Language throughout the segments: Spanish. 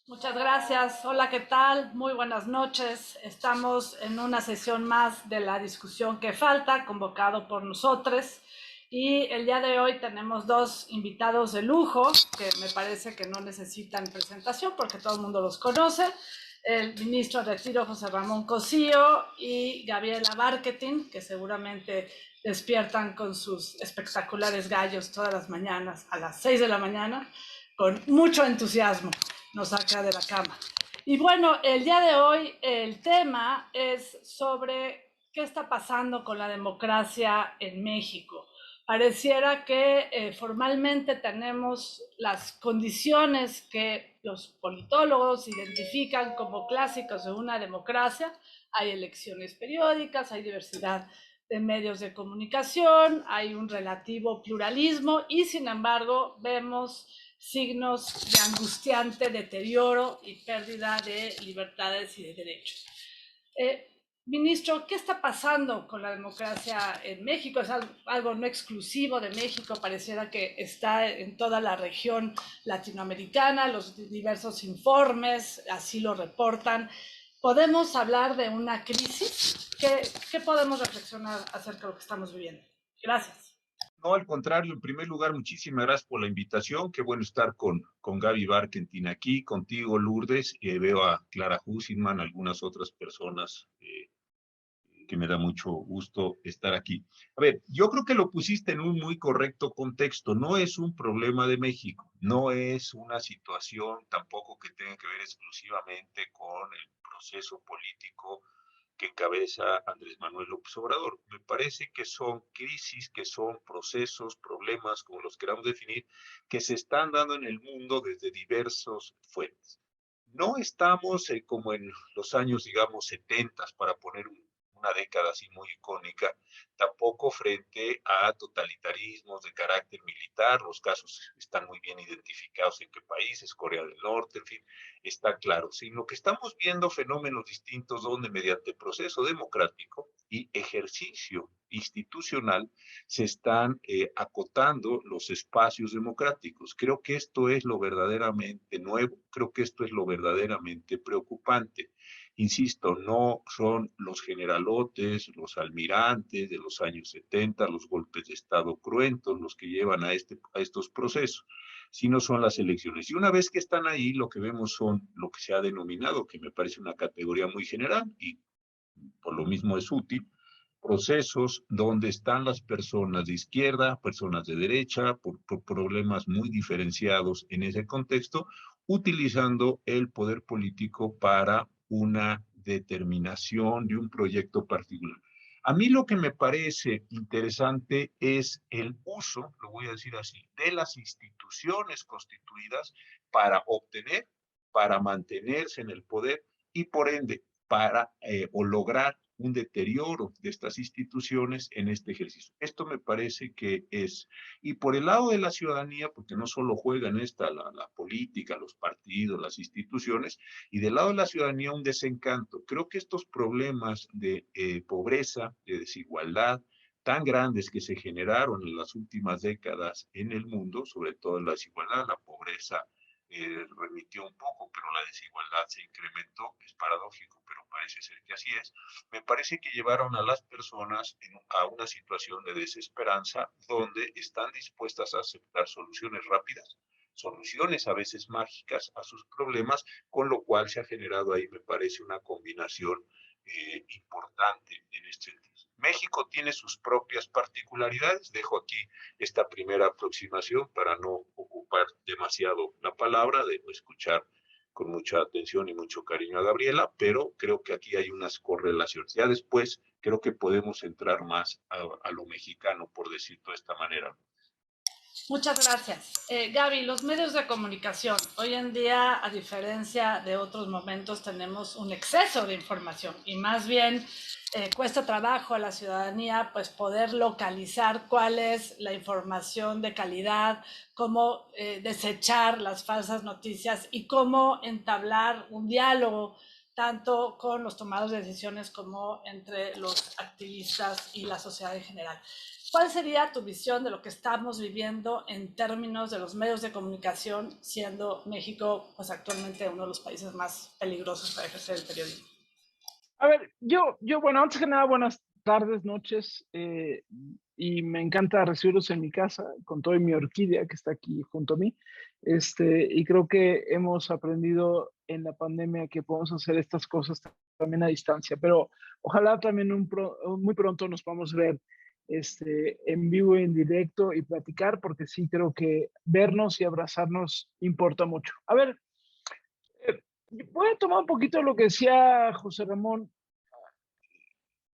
Muchas gracias. Hola, ¿qué tal? Muy buenas noches. Estamos en una sesión más de la discusión que falta, convocado por nosotros. Y el día de hoy tenemos dos invitados de lujo que me parece que no necesitan presentación porque todo el mundo los conoce. El ministro de Retiro José Ramón Cosío y Gabriela Barquetín, que seguramente despiertan con sus espectaculares gallos todas las mañanas a las 6 de la mañana con mucho entusiasmo nos saca de la cama. Y bueno, el día de hoy el tema es sobre qué está pasando con la democracia en México. Pareciera que formalmente tenemos las condiciones que los politólogos identifican como clásicos de una democracia. Hay elecciones periódicas, hay diversidad de medios de comunicación, hay un relativo pluralismo y sin embargo vemos signos de angustiante deterioro y pérdida de libertades y de derechos. Ministro, ¿qué está pasando con la democracia en México? Es algo no exclusivo de México, pareciera que está en toda la región latinoamericana, los diversos informes así lo reportan. ¿Podemos hablar de una crisis? ¿Qué podemos reflexionar acerca de lo que estamos viviendo? Gracias. No, al contrario, en primer lugar, muchísimas gracias por la invitación. Qué bueno estar con Gaby Barkentin aquí, contigo, Lourdes. Veo a Clara Hussingman, algunas otras personas que me da mucho gusto estar aquí. A ver, yo creo que lo pusiste en un muy correcto contexto. No es un problema de México, no es una situación tampoco que tenga que ver exclusivamente con el proceso político que encabeza Andrés Manuel López Obrador. Me parece que son crisis, que son procesos, problemas, como los queramos definir, que se están dando en el mundo desde diversos fuentes. No estamos como en los años, digamos, 70, para poner una década así muy icónica, tampoco frente a totalitarismos de carácter militar. Los casos están muy bien identificados en qué países, Corea del Norte, en fin, está claro, sino que estamos viendo fenómenos distintos donde mediante proceso democrático y ejercicio institucional se están acotando los espacios democráticos. Creo que esto es lo verdaderamente nuevo, creo que esto es lo verdaderamente preocupante. Insisto, no son los generalotes, los almirantes de los años 70, los golpes de Estado cruentos los que llevan a estos procesos, sino son las elecciones. Y una vez que están ahí, lo que vemos son lo que se ha denominado, que me parece una categoría muy general y por lo mismo es útil, procesos donde están las personas de izquierda, personas de derecha, por problemas muy diferenciados en ese contexto, utilizando el poder político para una determinación de un proyecto particular. A mí lo que me parece interesante es el uso, lo voy a decir así, de las instituciones constituidas para obtener, para mantenerse en el poder y por ende para o lograr un deterioro de estas instituciones en este ejercicio. Esto me parece que es, y por el lado de la ciudadanía, porque no solo juegan esta, la política, los partidos, las instituciones, y del lado de la ciudadanía un desencanto. Creo que estos problemas de pobreza, de desigualdad, tan grandes que se generaron en las últimas décadas en el mundo, sobre todo en la desigualdad, la pobreza remitió un poco, pero la desigualdad se incrementó, es paradójico, pero parece ser que así es. Me parece que llevaron a las personas a una situación de desesperanza donde están dispuestas a aceptar soluciones rápidas, soluciones a veces mágicas a sus problemas, con lo cual se ha generado ahí, me parece, una combinación importante en este sentido. México tiene sus propias particularidades. Dejo aquí esta primera aproximación para no ocupar demasiado la palabra, de escuchar con mucha atención y mucho cariño a Gabriela, pero creo que aquí hay unas correlaciones. Ya después creo que podemos entrar más a lo mexicano, por decirlo de esta manera. Muchas gracias. Gaby, los medios de comunicación. Hoy en día, a diferencia de otros momentos, tenemos un exceso de información y más bien cuesta trabajo a la ciudadanía pues poder localizar cuál es la información de calidad, cómo desechar las falsas noticias y cómo entablar un diálogo tanto con los tomadores de decisiones como entre los activistas y la sociedad en general. ¿Cuál sería tu visión de lo que estamos viviendo en términos de los medios de comunicación, siendo México pues actualmente uno de los países más peligrosos para ejercer el periodismo? A ver, bueno, antes que nada, buenas tardes, noches, y me encanta recibirlos en mi casa con toda mi orquídea que está aquí junto a mí. Y creo que hemos aprendido en la pandemia que podemos hacer estas cosas también a distancia, pero ojalá también muy pronto nos podamos ver en vivo y en directo y platicar, porque sí creo que vernos y abrazarnos importa mucho. A ver, eh, voy a tomar un poquito lo que decía José Ramón.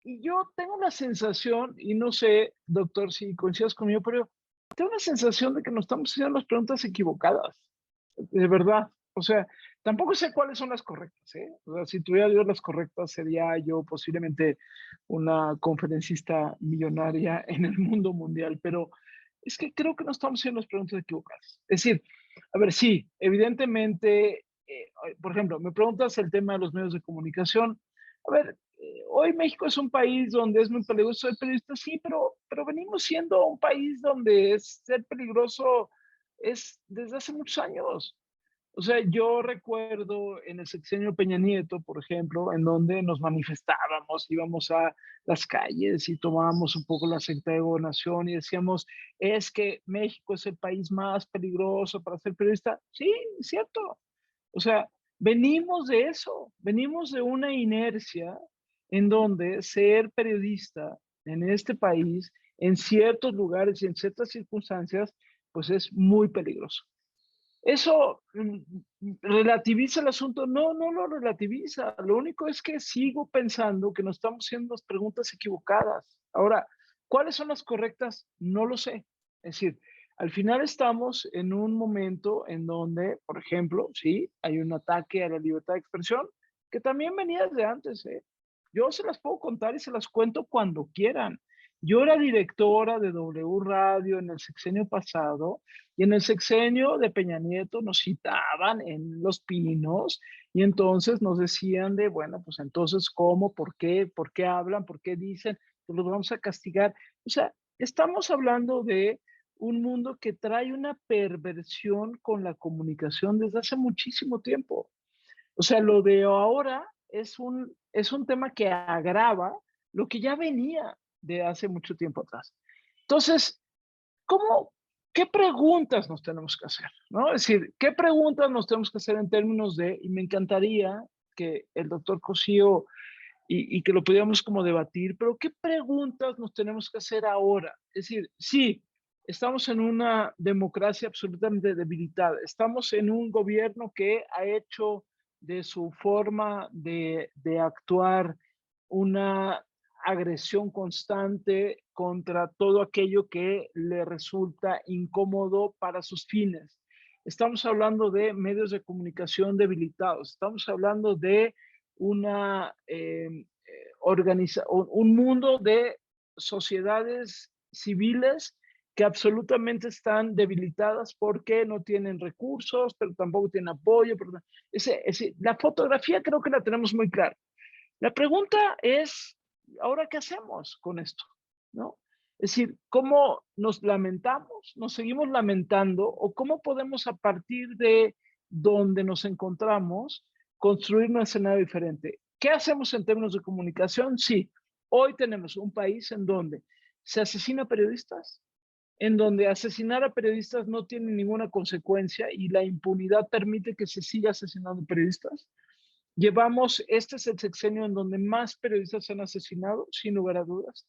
Y yo tengo la sensación, y no sé, doctor, si coincidas conmigo, pero tengo la sensación de que nos estamos haciendo las preguntas equivocadas, de verdad. O sea, tampoco sé cuáles son las correctas, ¿eh? O sea, si tuviera yo las correctas, sería yo posiblemente una conferencista millonaria en el mundo mundial, pero es que creo que nos estamos haciendo las preguntas equivocadas. Es decir, a ver, sí, evidentemente, por ejemplo, me preguntas el tema de los medios de comunicación. A ver, hoy México es un país donde es muy peligroso ser periodista, sí, pero venimos siendo un país donde ser peligroso es desde hace muchos años. O sea, yo recuerdo en el sexenio Peña Nieto, por ejemplo, en donde nos manifestábamos, íbamos a las calles y tomábamos un poco la Secretaría de Gobernación y decíamos, es que México es el país más peligroso para ser periodista. Sí, es cierto. O sea, venimos de eso, venimos de una inercia en donde ser periodista en este país, en ciertos lugares y en ciertas circunstancias, pues es muy peligroso. ¿Eso relativiza el asunto? No, no lo relativiza. Lo único es que sigo pensando que nos estamos haciendo las preguntas equivocadas. Ahora, ¿cuáles son las correctas? No lo sé. Es decir, al final estamos en un momento en donde, por ejemplo, sí, hay un ataque a la libertad de expresión, que también venía desde antes, ¿eh? Yo se las puedo contar y se las cuento cuando quieran. Yo era directora de W Radio en el sexenio pasado y en el sexenio de Peña Nieto nos citaban en Los Pinos y entonces nos decían de, bueno, pues entonces, ¿cómo? ¿Por qué hablan? ¿Por qué dicen? Pues los vamos a castigar. O sea, estamos hablando de un mundo que trae una perversión con la comunicación desde hace muchísimo tiempo. O sea, lo de ahora es un tema que agrava lo que ya venía de hace mucho tiempo atrás. Entonces, ¿cómo, qué preguntas nos tenemos que hacer? ¿No? Es decir, ¿qué preguntas nos tenemos que hacer en términos de, y me encantaría que el doctor Cosío y que lo pudiéramos como debatir, pero ¿qué preguntas nos tenemos que hacer ahora? Es decir, sí, estamos en una democracia absolutamente debilitada, estamos en un gobierno que ha hecho de su forma de actuar una agresión constante contra todo aquello que le resulta incómodo para sus fines. Estamos hablando de medios de comunicación debilitados, estamos hablando de una un mundo de sociedades civiles que absolutamente están debilitadas porque no tienen recursos, pero tampoco tienen apoyo. La fotografía creo que la tenemos muy clara. La pregunta es, ¿ahora qué hacemos con esto? ¿No? Es decir, ¿cómo nos lamentamos? ¿Nos seguimos lamentando? ¿O cómo podemos a partir de donde nos encontramos construir un escenario diferente? ¿Qué hacemos en términos de comunicación? Sí, hoy tenemos un país en donde se asesina a periodistas, en donde asesinar a periodistas no tiene ninguna consecuencia y la impunidad permite que se siga asesinando periodistas. Este es el sexenio en donde más periodistas se han asesinado, sin lugar a dudas.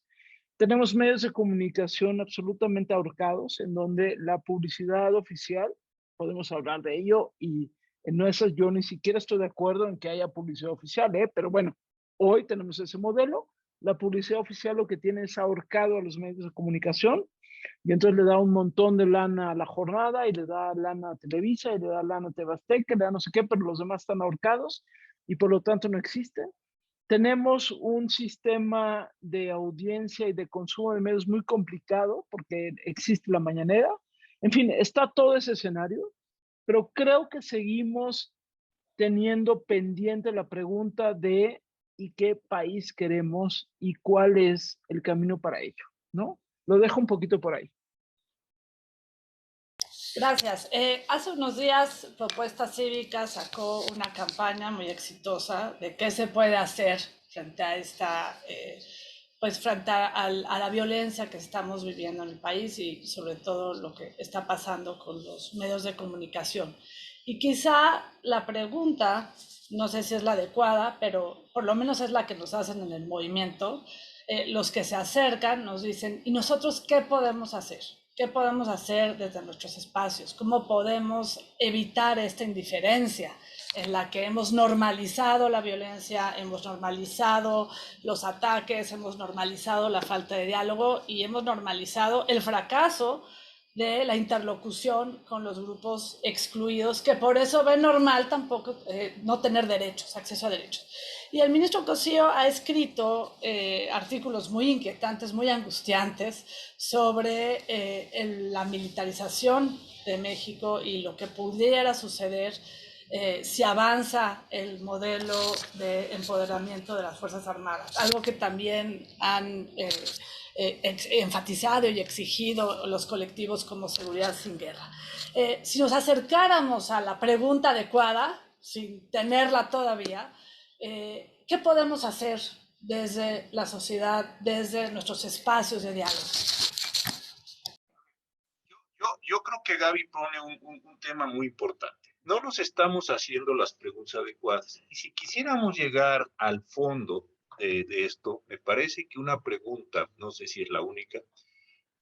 Tenemos medios de comunicación absolutamente ahorcados, en donde la publicidad oficial, podemos hablar de ello, y en eso yo ni siquiera estoy de acuerdo en que haya publicidad oficial, pero bueno, hoy tenemos ese modelo. La publicidad oficial lo que tiene es ahorcado a los medios de comunicación, y entonces le da un montón de lana a la jornada, y le da lana a Televisa, y le da lana a TV Azteca, le da no sé qué, pero los demás están ahorcados y por lo tanto no existen. Tenemos un sistema de audiencia y de consumo de medios muy complicado porque existe la mañanera. En fin, está todo ese escenario, pero creo que seguimos teniendo pendiente la pregunta de ¿y qué país queremos y cuál es el camino para ello? ¿No? lo dejo un poquito por ahí. Gracias. Hace unos días Propuesta Cívica sacó una campaña muy exitosa de qué se puede hacer frente a esta, pues frente a la violencia que estamos viviendo en el país y sobre todo lo que está pasando con los medios de comunicación. Y quizá la pregunta, no sé si es la adecuada, pero por lo menos es la que nos hacen en el movimiento. Los que se acercan nos dicen, ¿y nosotros qué podemos hacer? ¿Qué podemos hacer desde nuestros espacios? ¿Cómo podemos evitar esta indiferencia en la que hemos normalizado la violencia, hemos normalizado los ataques, hemos normalizado la falta de diálogo y hemos normalizado el fracaso de la interlocución con los grupos excluidos, que por eso ven normal tampoco no tener derechos, acceso a derechos? Y el ministro Cosío ha escrito artículos muy inquietantes, muy angustiantes sobre la militarización de México y lo que pudiera suceder si avanza el modelo de empoderamiento de las Fuerzas Armadas, algo que también han enfatizado y exigido los colectivos como Seguridad Sin Guerra. Si nos acercáramos a la pregunta adecuada, sin tenerla todavía, ¿qué podemos hacer desde la sociedad, desde nuestros espacios de diálogo? Yo creo que Gaby pone un tema muy importante. No nos estamos haciendo las preguntas adecuadas. Y si quisiéramos llegar al fondo de esto, me parece que una pregunta, no sé si es la única,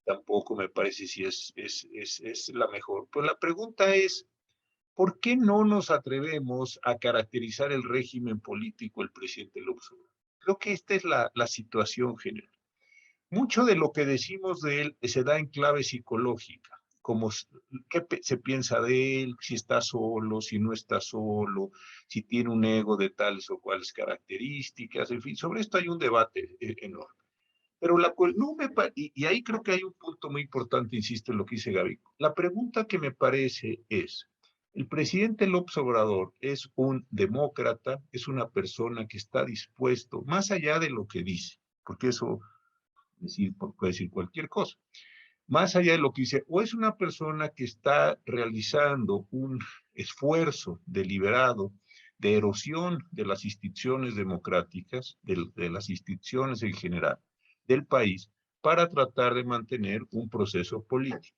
tampoco me parece si es la mejor, pero la pregunta es, ¿por qué no nos atrevemos a caracterizar el régimen político del presidente López Obrador? Creo que esta es la situación general. Mucho de lo que decimos de él se da en clave psicológica, como qué se piensa de él, si está solo, si no está solo, si tiene un ego de tales o cuales características, en fin, sobre esto hay un debate enorme. Pero no y ahí creo que hay un punto muy importante, insisto en lo que dice Gaby. La pregunta que me parece es, el presidente López Obrador es un demócrata, es una persona que está dispuesto, más allá de lo que dice, porque eso puede decir cualquier cosa, más allá de lo que dice, o es una persona que está realizando un esfuerzo deliberado de erosión de las instituciones democráticas, de las instituciones en general del país, para tratar de mantener un proceso político.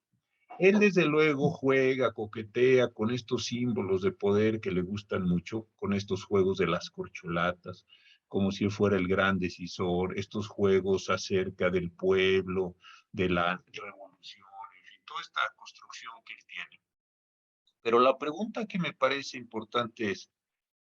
Él desde luego juega, coquetea con estos símbolos de poder que le gustan mucho, con estos juegos de las corcholatas, como si fuera el gran decisor, estos juegos acerca del pueblo, de la revolución, en fin, toda esta construcción que él tiene. Pero la pregunta que me parece importante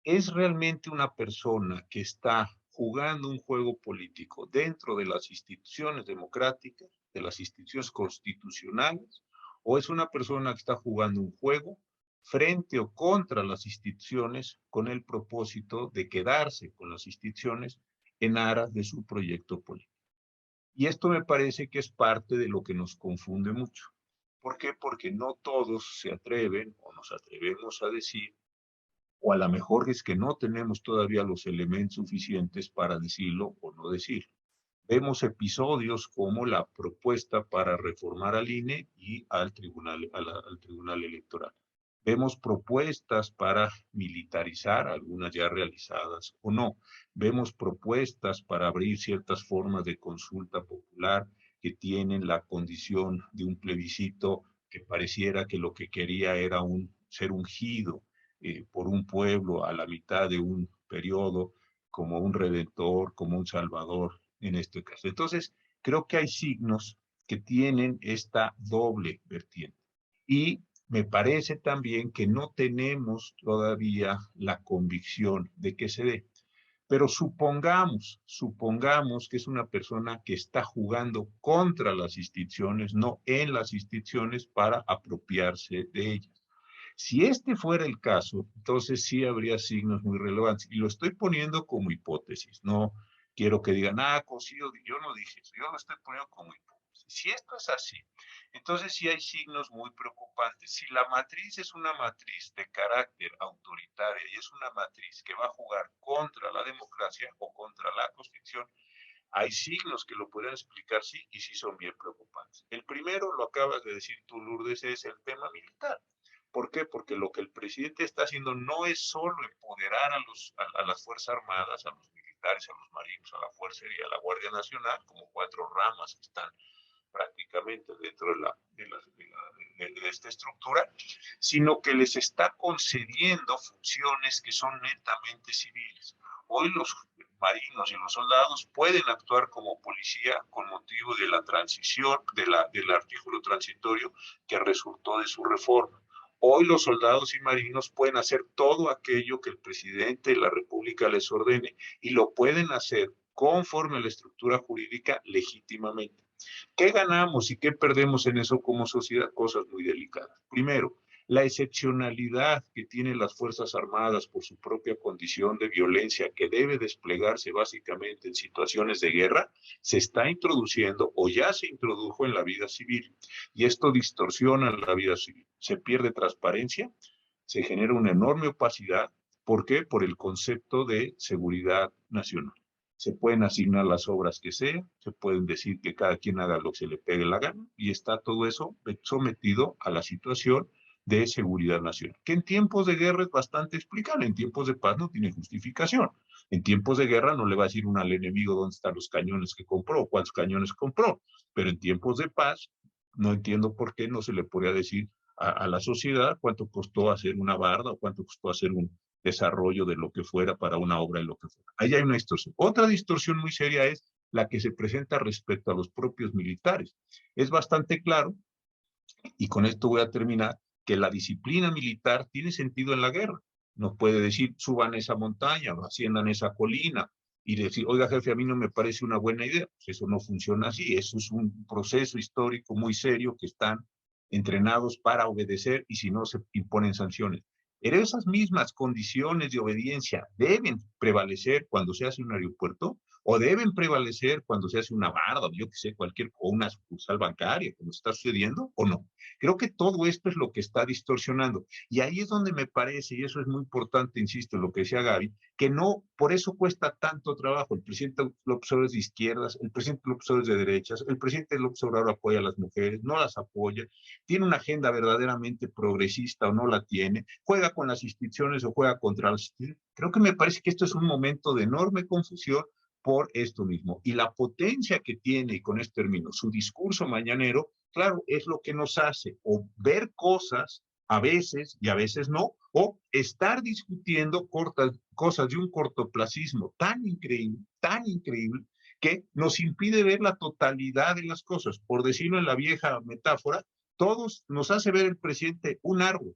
¿es realmente una persona que está jugando un juego político dentro de las instituciones democráticas, de las instituciones constitucionales, o es una persona que está jugando un juego frente o contra las instituciones con el propósito de quedarse con las instituciones en aras de su proyecto político? Y esto me parece que es parte de lo que nos confunde mucho. ¿Por qué? Porque no todos se atreven o nos atrevemos a decir, o a lo mejor es que no tenemos todavía los elementos suficientes para decirlo o no decirlo. Vemos episodios como la propuesta para reformar al INE y al Tribunal Electoral. Vemos propuestas para militarizar, algunas ya realizadas o no. Vemos propuestas para abrir ciertas formas de consulta popular que tienen la condición de un plebiscito que pareciera que lo que quería era ser ungido por un pueblo a la mitad de un periodo como un redentor, como un salvador en este caso. Entonces, creo que hay signos que tienen esta doble vertiente. Y me parece también que no tenemos todavía la convicción de que se dé. Pero supongamos que es una persona que está jugando contra las instituciones, no en las instituciones para apropiarse de ellas. Si este fuera el caso, entonces sí habría signos muy relevantes. Y lo estoy poniendo como hipótesis. No quiero que digan, Cosío, yo no dije eso. Yo lo estoy poniendo como hipótesis. Si esto es así, entonces sí hay signos muy preocupantes. Si la matriz es una matriz de carácter autoritaria y es una matriz que va a jugar contra la democracia o contra la Constitución, Hay signos que lo podrían explicar, sí, y sí son bien preocupantes. El primero, lo acabas de decir tú, Lourdes, es el tema militar. ¿Por qué? Porque lo que el presidente está haciendo no es solo empoderar a las Fuerzas Armadas, a los militares, a los marinos, a la Fuerza Aérea, a la Guardia Nacional, como 4 ramas que están prácticamente dentro de esta estructura, sino que les está concediendo funciones que son netamente civiles. Hoy los marinos y los soldados pueden actuar como policía con motivo de la transición, del artículo transitorio que resultó de su reforma. Hoy los soldados y marinos pueden hacer todo aquello que el presidente de la República les ordene y lo pueden hacer conforme a la estructura jurídica legítimamente. ¿Qué ganamos y qué perdemos en eso como sociedad? Cosas muy delicadas. Primero, la excepcionalidad que tienen las Fuerzas Armadas por su propia condición de violencia que debe desplegarse básicamente en situaciones de guerra, se está introduciendo o ya se introdujo en la vida civil. Y esto distorsiona la vida civil. Se pierde transparencia, se genera una enorme opacidad. ¿Por qué? Por el concepto de seguridad nacional. Se pueden asignar las obras que sean, se pueden decir que cada quien haga lo que se le pegue la gana, y está todo eso sometido a la situación de seguridad nacional, que en tiempos de guerra es bastante explicable, en tiempos de paz no tiene justificación. En tiempos de guerra no le va a decir uno al enemigo dónde están los cañones que compró, cuántos cañones compró, pero en tiempos de paz no entiendo por qué no se le podría decir a la sociedad cuánto costó hacer una barda o cuánto costó hacer un desarrollo de lo que fuera para una obra de lo que fuera. Ahí hay una distorsión. Otra distorsión muy seria es la que se presenta respecto a los propios militares. Es bastante claro, y con esto voy a terminar, que la disciplina militar tiene sentido en la guerra. No puede decir, suban esa montaña o asciendan esa colina y decir, oiga jefe, a mí no me parece una buena idea. Pues eso no funciona así, eso es un proceso histórico muy serio que están entrenados para obedecer y si no se imponen sanciones. Pero esas mismas condiciones de obediencia deben prevalecer cuando se hace un aeropuerto o deben prevalecer cuando se hace una barda, o yo que sé, o una sucursal bancaria, como está sucediendo, o no. Creo que todo esto es lo que está distorsionando. Y ahí es donde me parece, y eso es muy importante, insisto, en lo que decía Gaby, que no, por eso cuesta tanto trabajo. El presidente López Obrador es de izquierdas, el presidente López Obrador es de derechas, el presidente López Obrador apoya a las mujeres, no las apoya, tiene una agenda verdaderamente progresista o no la tiene, juega con las instituciones o juega contra las instituciones. Creo que me parece que esto es un momento de enorme confusión por esto mismo. Y la potencia que tiene, y con este término, su discurso mañanero, claro, es lo que nos hace o ver cosas a veces y a veces no, o estar discutiendo cosas de un cortoplacismo tan increíble, que nos impide ver la totalidad de las cosas. Por decirlo en la vieja metáfora, todos nos hace ver el presidente un árbol,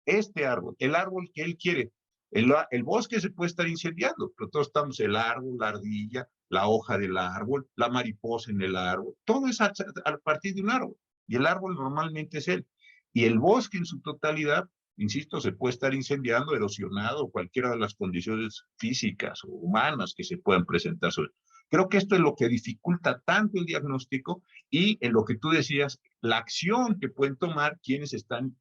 este árbol, el árbol que él quiere. El bosque se puede estar incendiando, pero todos estamos el árbol, la ardilla, la hoja del árbol, la mariposa en el árbol, todo es a partir de un árbol. Y el árbol normalmente es él. Y el bosque en su totalidad, insisto, se puede estar incendiando, erosionado, cualquiera de las condiciones físicas o humanas que se puedan presentar sobre. Creo que esto es lo que dificulta tanto el diagnóstico y en lo que tú decías, la acción que pueden tomar quienes están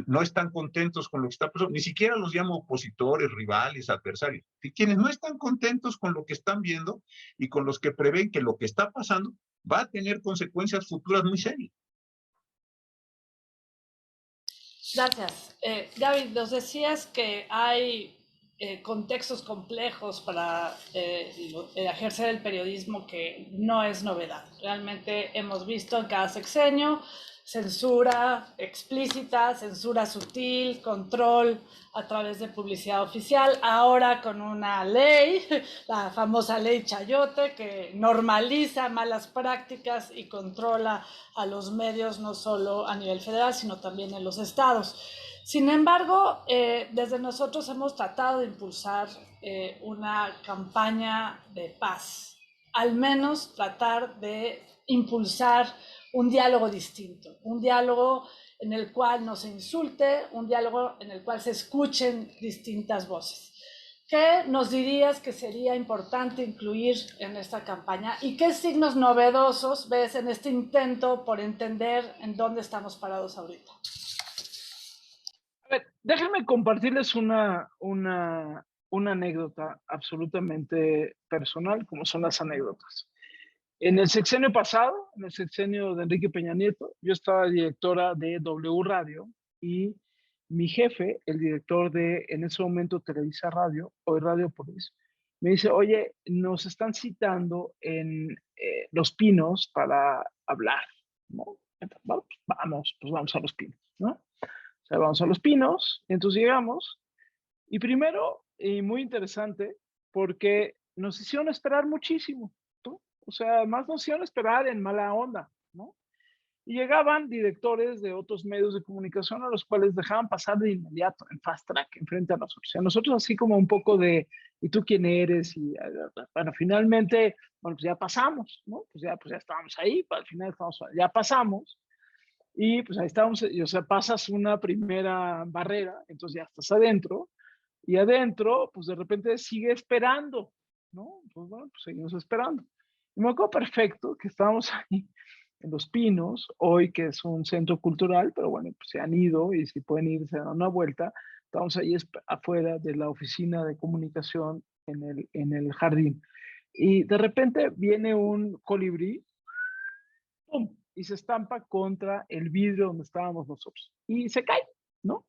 no están contentos con lo que está pasando, ni siquiera los llamo opositores, rivales, adversarios, y quienes no están contentos con lo que están viendo y con los que prevén que lo que está pasando va a tener consecuencias futuras muy serias. Gracias. Gaby, nos decías que hay contextos complejos para ejercer el periodismo que no es novedad. Realmente hemos visto en cada sexenio censura explícita, censura sutil, control a través de publicidad oficial, ahora con una ley, la famosa ley Chayote, que normaliza malas prácticas y controla a los medios no solo a nivel federal, sino también en los estados. Sin embargo, desde nosotros hemos tratado de impulsar una campaña de paz, al menos tratar de impulsar un diálogo distinto, un diálogo en el cual no se insulte, un diálogo en el cual se escuchen distintas voces. ¿Qué nos dirías que sería importante incluir en esta campaña y qué signos novedosos ves en este intento por entender en dónde estamos parados ahorita? A ver, déjenme compartirles una una anécdota absolutamente personal, como son las anécdotas. En el sexenio pasado, en el sexenio de Enrique Peña Nieto, yo estaba directora de W Radio y mi jefe, el director de, en ese momento, Televisa Radio, hoy Radiopolis, me dice, oye, nos están citando en Los Pinos para hablar, ¿no? Pues vamos a Los Pinos, ¿no? O sea, vamos a Los Pinos, y entonces llegamos, y primero, y muy interesante, porque nos hicieron esperar muchísimo, ¿no? O sea, además nos hicieron esperar en mala onda, ¿no? Y llegaban directores de otros medios de comunicación a los cuales dejaban pasar de inmediato, en fast track, enfrente a nosotros. Y a nosotros así como un poco de, ¿y tú quién eres? Y bueno, finalmente, bueno, pues ya pasamos, ¿no? Pues ya estábamos ahí, al final ya pasamos. Y pues ahí estábamos, y, o sea, pasas una primera barrera, entonces ya estás adentro, y adentro, pues de repente sigue esperando, ¿no? Pues bueno, pues seguimos esperando. Y me acuerdo perfecto que estábamos ahí en Los Pinos, hoy que es un centro cultural, pero bueno, pues se han ido y si pueden ir, se dan una vuelta. Estamos ahí afuera de la oficina de comunicación en el jardín. Y de repente viene un colibrí, ¡pum! Y se estampa contra el vidrio donde estábamos nosotros. Y se cae, ¿no?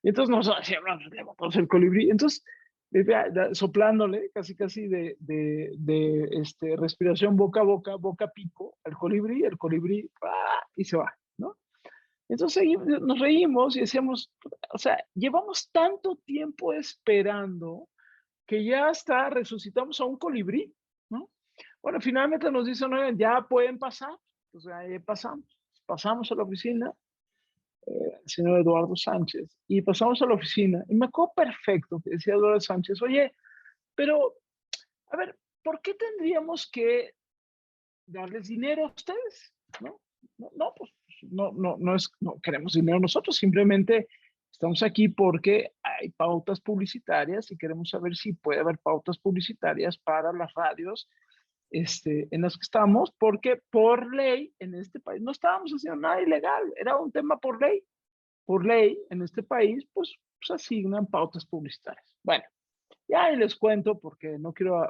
Y entonces nosotros hacíamos el colibrí. Entonces, soplándole casi respiración boca a boca, boca a pico, al colibrí, el colibrí, ¡ah! Y se va, ¿no? Entonces nos reímos y decíamos, o sea, llevamos tanto tiempo esperando que ya hasta resucitamos a un colibrí, ¿no? Bueno, finalmente nos dicen, oigan, ya pueden pasar. Pues ahí pasamos a la oficina, el señor Eduardo Sánchez, y pasamos a la oficina, y me acuerdo perfecto que decía Eduardo Sánchez, oye, pero, a ver, ¿por qué tendríamos que darles dinero a ustedes? ¿No? No, pues no queremos dinero nosotros, simplemente estamos aquí porque hay pautas publicitarias y queremos saber si puede haber pautas publicitarias para las radios en las que estamos, porque por ley en este país no estábamos haciendo nada ilegal, era un tema por ley. Por ley en este país, pues asignan pautas publicitarias. Bueno, ya ahí les cuento porque no quiero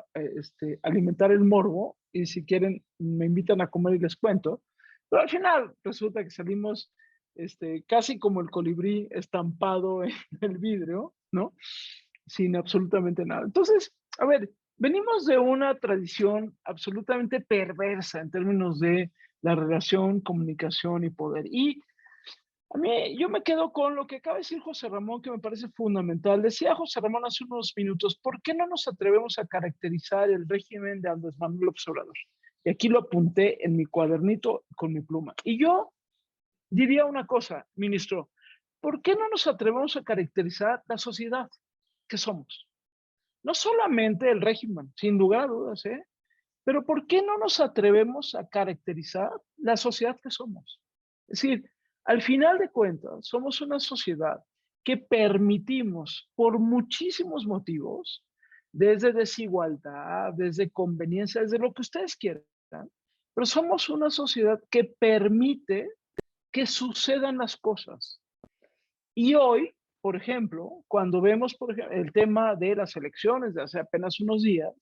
alimentar el morbo y si quieren me invitan a comer y les cuento. Pero al final resulta que salimos casi como el colibrí estampado en el vidrio, ¿no? Sin absolutamente nada. Entonces, a ver, venimos de una tradición absolutamente perversa en términos de la relación, comunicación y poder. Y a mí, yo me quedo con lo que acaba de decir José Ramón, que me parece fundamental. Decía José Ramón hace unos minutos, ¿por qué no nos atrevemos a caracterizar el régimen de Andrés Manuel López Obrador? Y aquí lo apunté en mi cuadernito con mi pluma. Y yo diría una cosa, ministro, ¿por qué no nos atrevemos a caracterizar la sociedad que somos? No solamente el régimen, sin lugar a dudas, ¿eh? Pero ¿por qué no nos atrevemos a caracterizar la sociedad que somos? Es decir, al final de cuentas, somos una sociedad que permitimos por muchísimos motivos, desde desigualdad, desde conveniencia, desde lo que ustedes quieran, pero somos una sociedad que permite que sucedan las cosas. Y hoy, por ejemplo, cuando vemos por ejemplo, el tema de las elecciones de hace apenas unos días,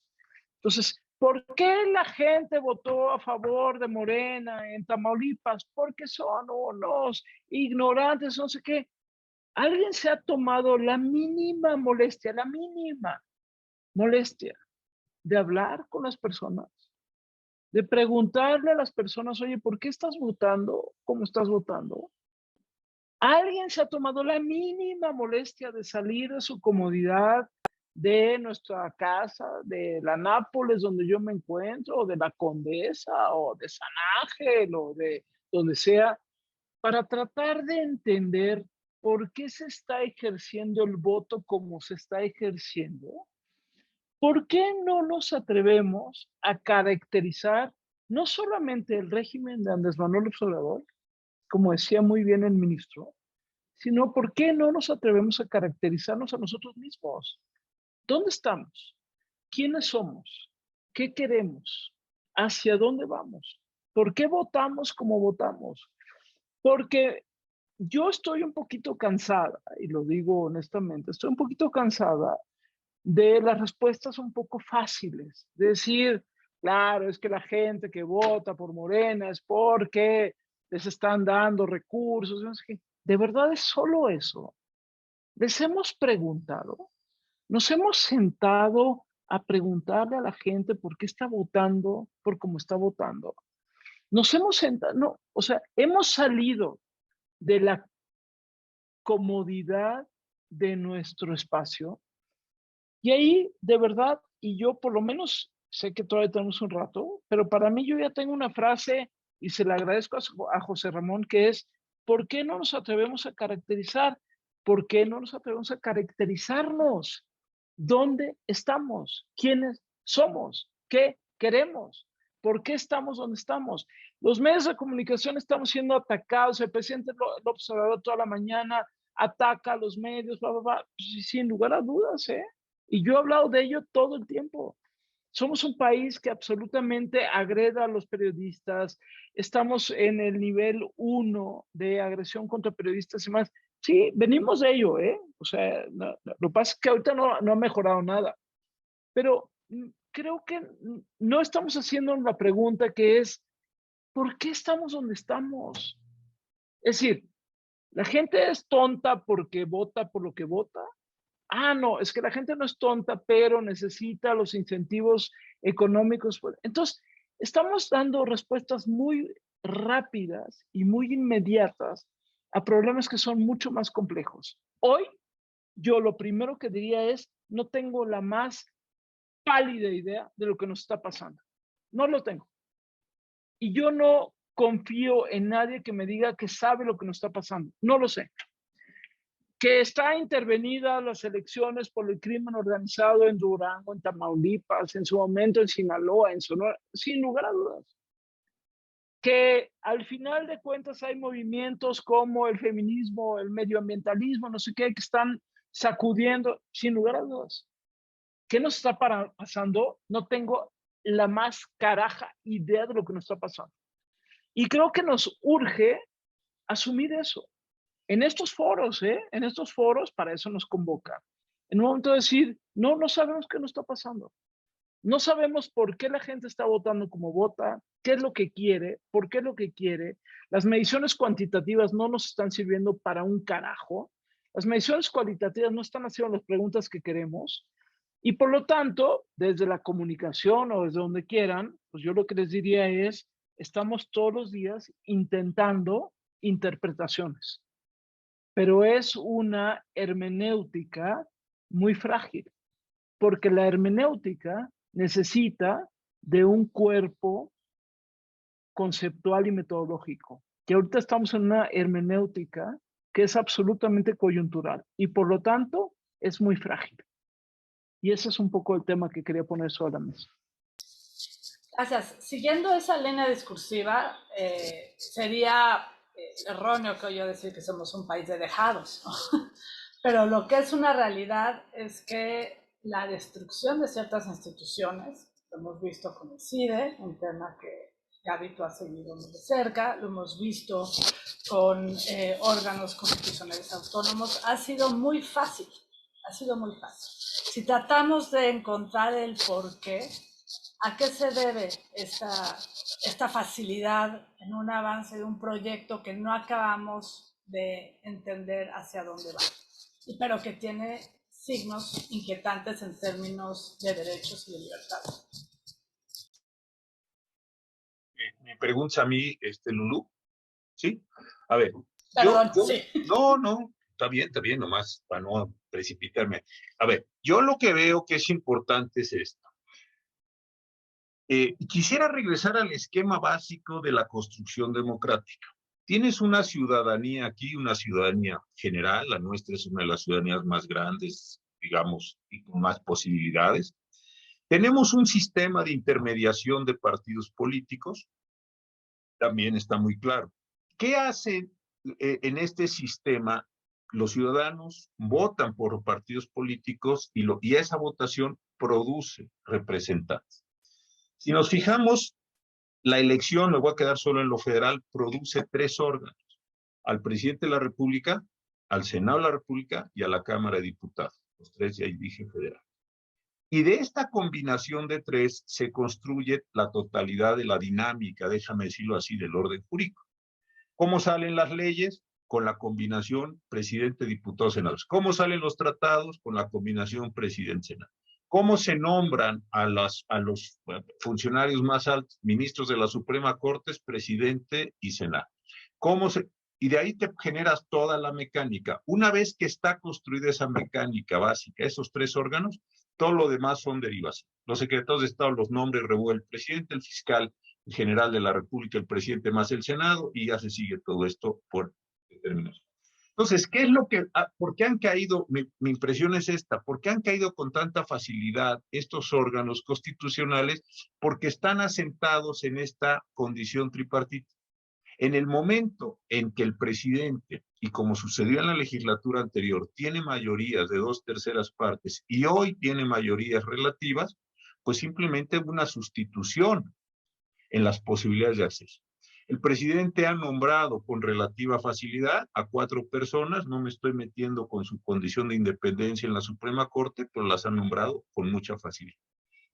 entonces, ¿por qué la gente votó a favor de Morena en Tamaulipas? Porque son unos ignorantes, no sé qué. ¿Alguien se ha tomado la mínima molestia de hablar con las personas? De preguntarle a las personas, oye, ¿por qué estás votando? ¿Cómo estás votando? ¿Alguien se ha tomado la mínima molestia de salir de su comodidad, de nuestra casa, de la Nápoles donde yo me encuentro, o de la Condesa, o de San Ángel, o de donde sea, para tratar de entender por qué se está ejerciendo el voto como se está ejerciendo? ¿Por qué no nos atrevemos a caracterizar no solamente el régimen de Andrés Manuel López Obrador, como decía muy bien el ministro, sino por qué no nos atrevemos a caracterizarnos a nosotros mismos? ¿Dónde estamos? ¿Quiénes somos? ¿Qué queremos? ¿Hacia dónde vamos? ¿Por qué votamos como votamos? Porque yo estoy un poquito cansada, y lo digo honestamente, estoy un poquito cansada de las respuestas un poco fáciles, de decir, claro, es que la gente que vota por Morena es porque les están dando recursos. No sé qué. ¿De verdad es solo eso? ¿Les hemos preguntado? ¿Nos hemos sentado a preguntarle a la gente por qué está votando por cómo está votando? Nos hemos sentado, no, o sea, hemos salido de la comodidad de nuestro espacio y ahí, de verdad, y yo por lo menos sé que todavía tenemos un rato, pero para mí yo ya tengo una frase y se la agradezco a José Ramón, que es, ¿por qué no nos atrevemos a caracterizar? ¿Por qué no nos atrevemos a caracterizarnos? ¿Dónde estamos? ¿Quiénes somos? ¿Qué queremos? ¿Por qué estamos donde estamos? Los medios de comunicación estamos siendo atacados. El presidente López Obrador toda la mañana ataca a los medios, bla, bla, bla. Pues, sin lugar a dudas, ¿eh? Y yo he hablado de ello todo el tiempo. Somos un país que absolutamente agreda a los periodistas. Estamos en el nivel 1 de agresión contra periodistas y más. Sí, venimos de ello, ¿eh? O sea, lo que pasa es que ahorita no ha mejorado nada. Pero creo que no estamos haciendo una pregunta que es, ¿por qué estamos donde estamos? Es decir, ¿la gente es tonta porque vota por lo que vota? Ah, no, es que la gente no es tonta, pero necesita los incentivos económicos. Entonces, estamos dando respuestas muy rápidas y muy inmediatas a problemas que son mucho más complejos. Hoy, yo lo primero que diría es, no tengo la más pálida idea de lo que nos está pasando. No lo tengo. Y yo no confío en nadie que me diga que sabe lo que nos está pasando. No lo sé. Que está intervenida las elecciones por el crimen organizado en Durango, en Tamaulipas, en su momento en Sinaloa, en Sonora, sin lugar a dudas. Que al final de cuentas hay movimientos como el feminismo, el medioambientalismo, no sé qué, que están sacudiendo, sin lugar a dudas. ¿Qué nos está pasando? No tengo la más caraja idea de lo que nos está pasando. Y creo que nos urge asumir eso. En estos foros, en estos foros, para eso nos convoca. En un momento de decir, no sabemos qué nos está pasando. No sabemos por qué la gente está votando como vota, qué es lo que quiere, por qué es lo que quiere. Las mediciones cuantitativas no nos están sirviendo para un carajo. Las mediciones cualitativas no están haciendo las preguntas que queremos. Y por lo tanto, desde la comunicación o desde donde quieran, pues yo lo que les diría es, estamos todos los días intentando interpretaciones, pero es una hermenéutica muy frágil, porque la hermenéutica necesita de un cuerpo conceptual y metodológico, que ahorita estamos en una hermenéutica que es absolutamente coyuntural y por lo tanto es muy frágil. Y ese es un poco el tema que quería poner sobre la mesa. Gracias. Siguiendo esa línea discursiva, sería erróneo que yo decir que somos un país de dejados, ¿no? Pero lo que es una realidad es que la destrucción de ciertas instituciones, lo hemos visto con el CIDE, un tema que Gaby tú has seguido muy de cerca, lo hemos visto con órganos constitucionales autónomos, ha sido muy fácil, ha sido muy fácil. Si tratamos de encontrar el porqué, ¿a qué se debe esta facilidad en un avance de un proyecto que no acabamos de entender hacia dónde va? Pero que tiene signos inquietantes en términos de derechos y de libertades. Me pregunta a mí, Lulú, ¿sí? A ver, Perdón, sí. No, está bien, nomás para no precipitarme. A ver, yo lo que veo que es importante es esto. Quisiera regresar al esquema básico de la construcción democrática. Tienes una ciudadanía aquí, una ciudadanía general, la nuestra es una de las ciudadanías más grandes, digamos, y con más posibilidades. Tenemos un sistema de intermediación de partidos políticos, también está muy claro. ¿Qué hacen en este sistema? Los ciudadanos votan por partidos políticos y esa votación produce representantes. Si nos fijamos, la elección, me voy a quedar solo en lo federal, produce 3 órganos: al presidente de la República, al Senado de la República y a la Cámara de Diputados. Los 3 ya dije federal. Y de esta combinación de tres se construye la totalidad de la dinámica, déjame decirlo así, del orden jurídico. ¿Cómo salen las leyes? Con la combinación presidente, diputados, senadores. ¿Cómo salen los tratados? Con la combinación presidente-senado. ¿Cómo se nombran a los funcionarios más altos, ministros de la Suprema Corte, presidente y senado? Y de ahí te generas toda la mecánica. Una vez que está construida esa mecánica básica, esos tres órganos, todo lo demás son derivaciones. Los secretarios de Estado los nombra y revuelve el presidente, el fiscal general de la República, el presidente más el Senado, y ya se sigue todo esto por determinación. Entonces, ¿qué es lo que, por qué han caído, mi impresión es esta, por qué han caído con tanta facilidad estos órganos constitucionales? Porque están asentados en esta condición tripartita. En el momento en que el presidente, y como sucedió en la legislatura anterior, tiene mayorías de 2/3 partes y hoy tiene mayorías relativas, pues simplemente una sustitución en las posibilidades de acceso. El presidente ha nombrado con relativa facilidad a 4 personas, no me estoy metiendo con su condición de independencia en la Suprema Corte, pero las ha nombrado con mucha facilidad.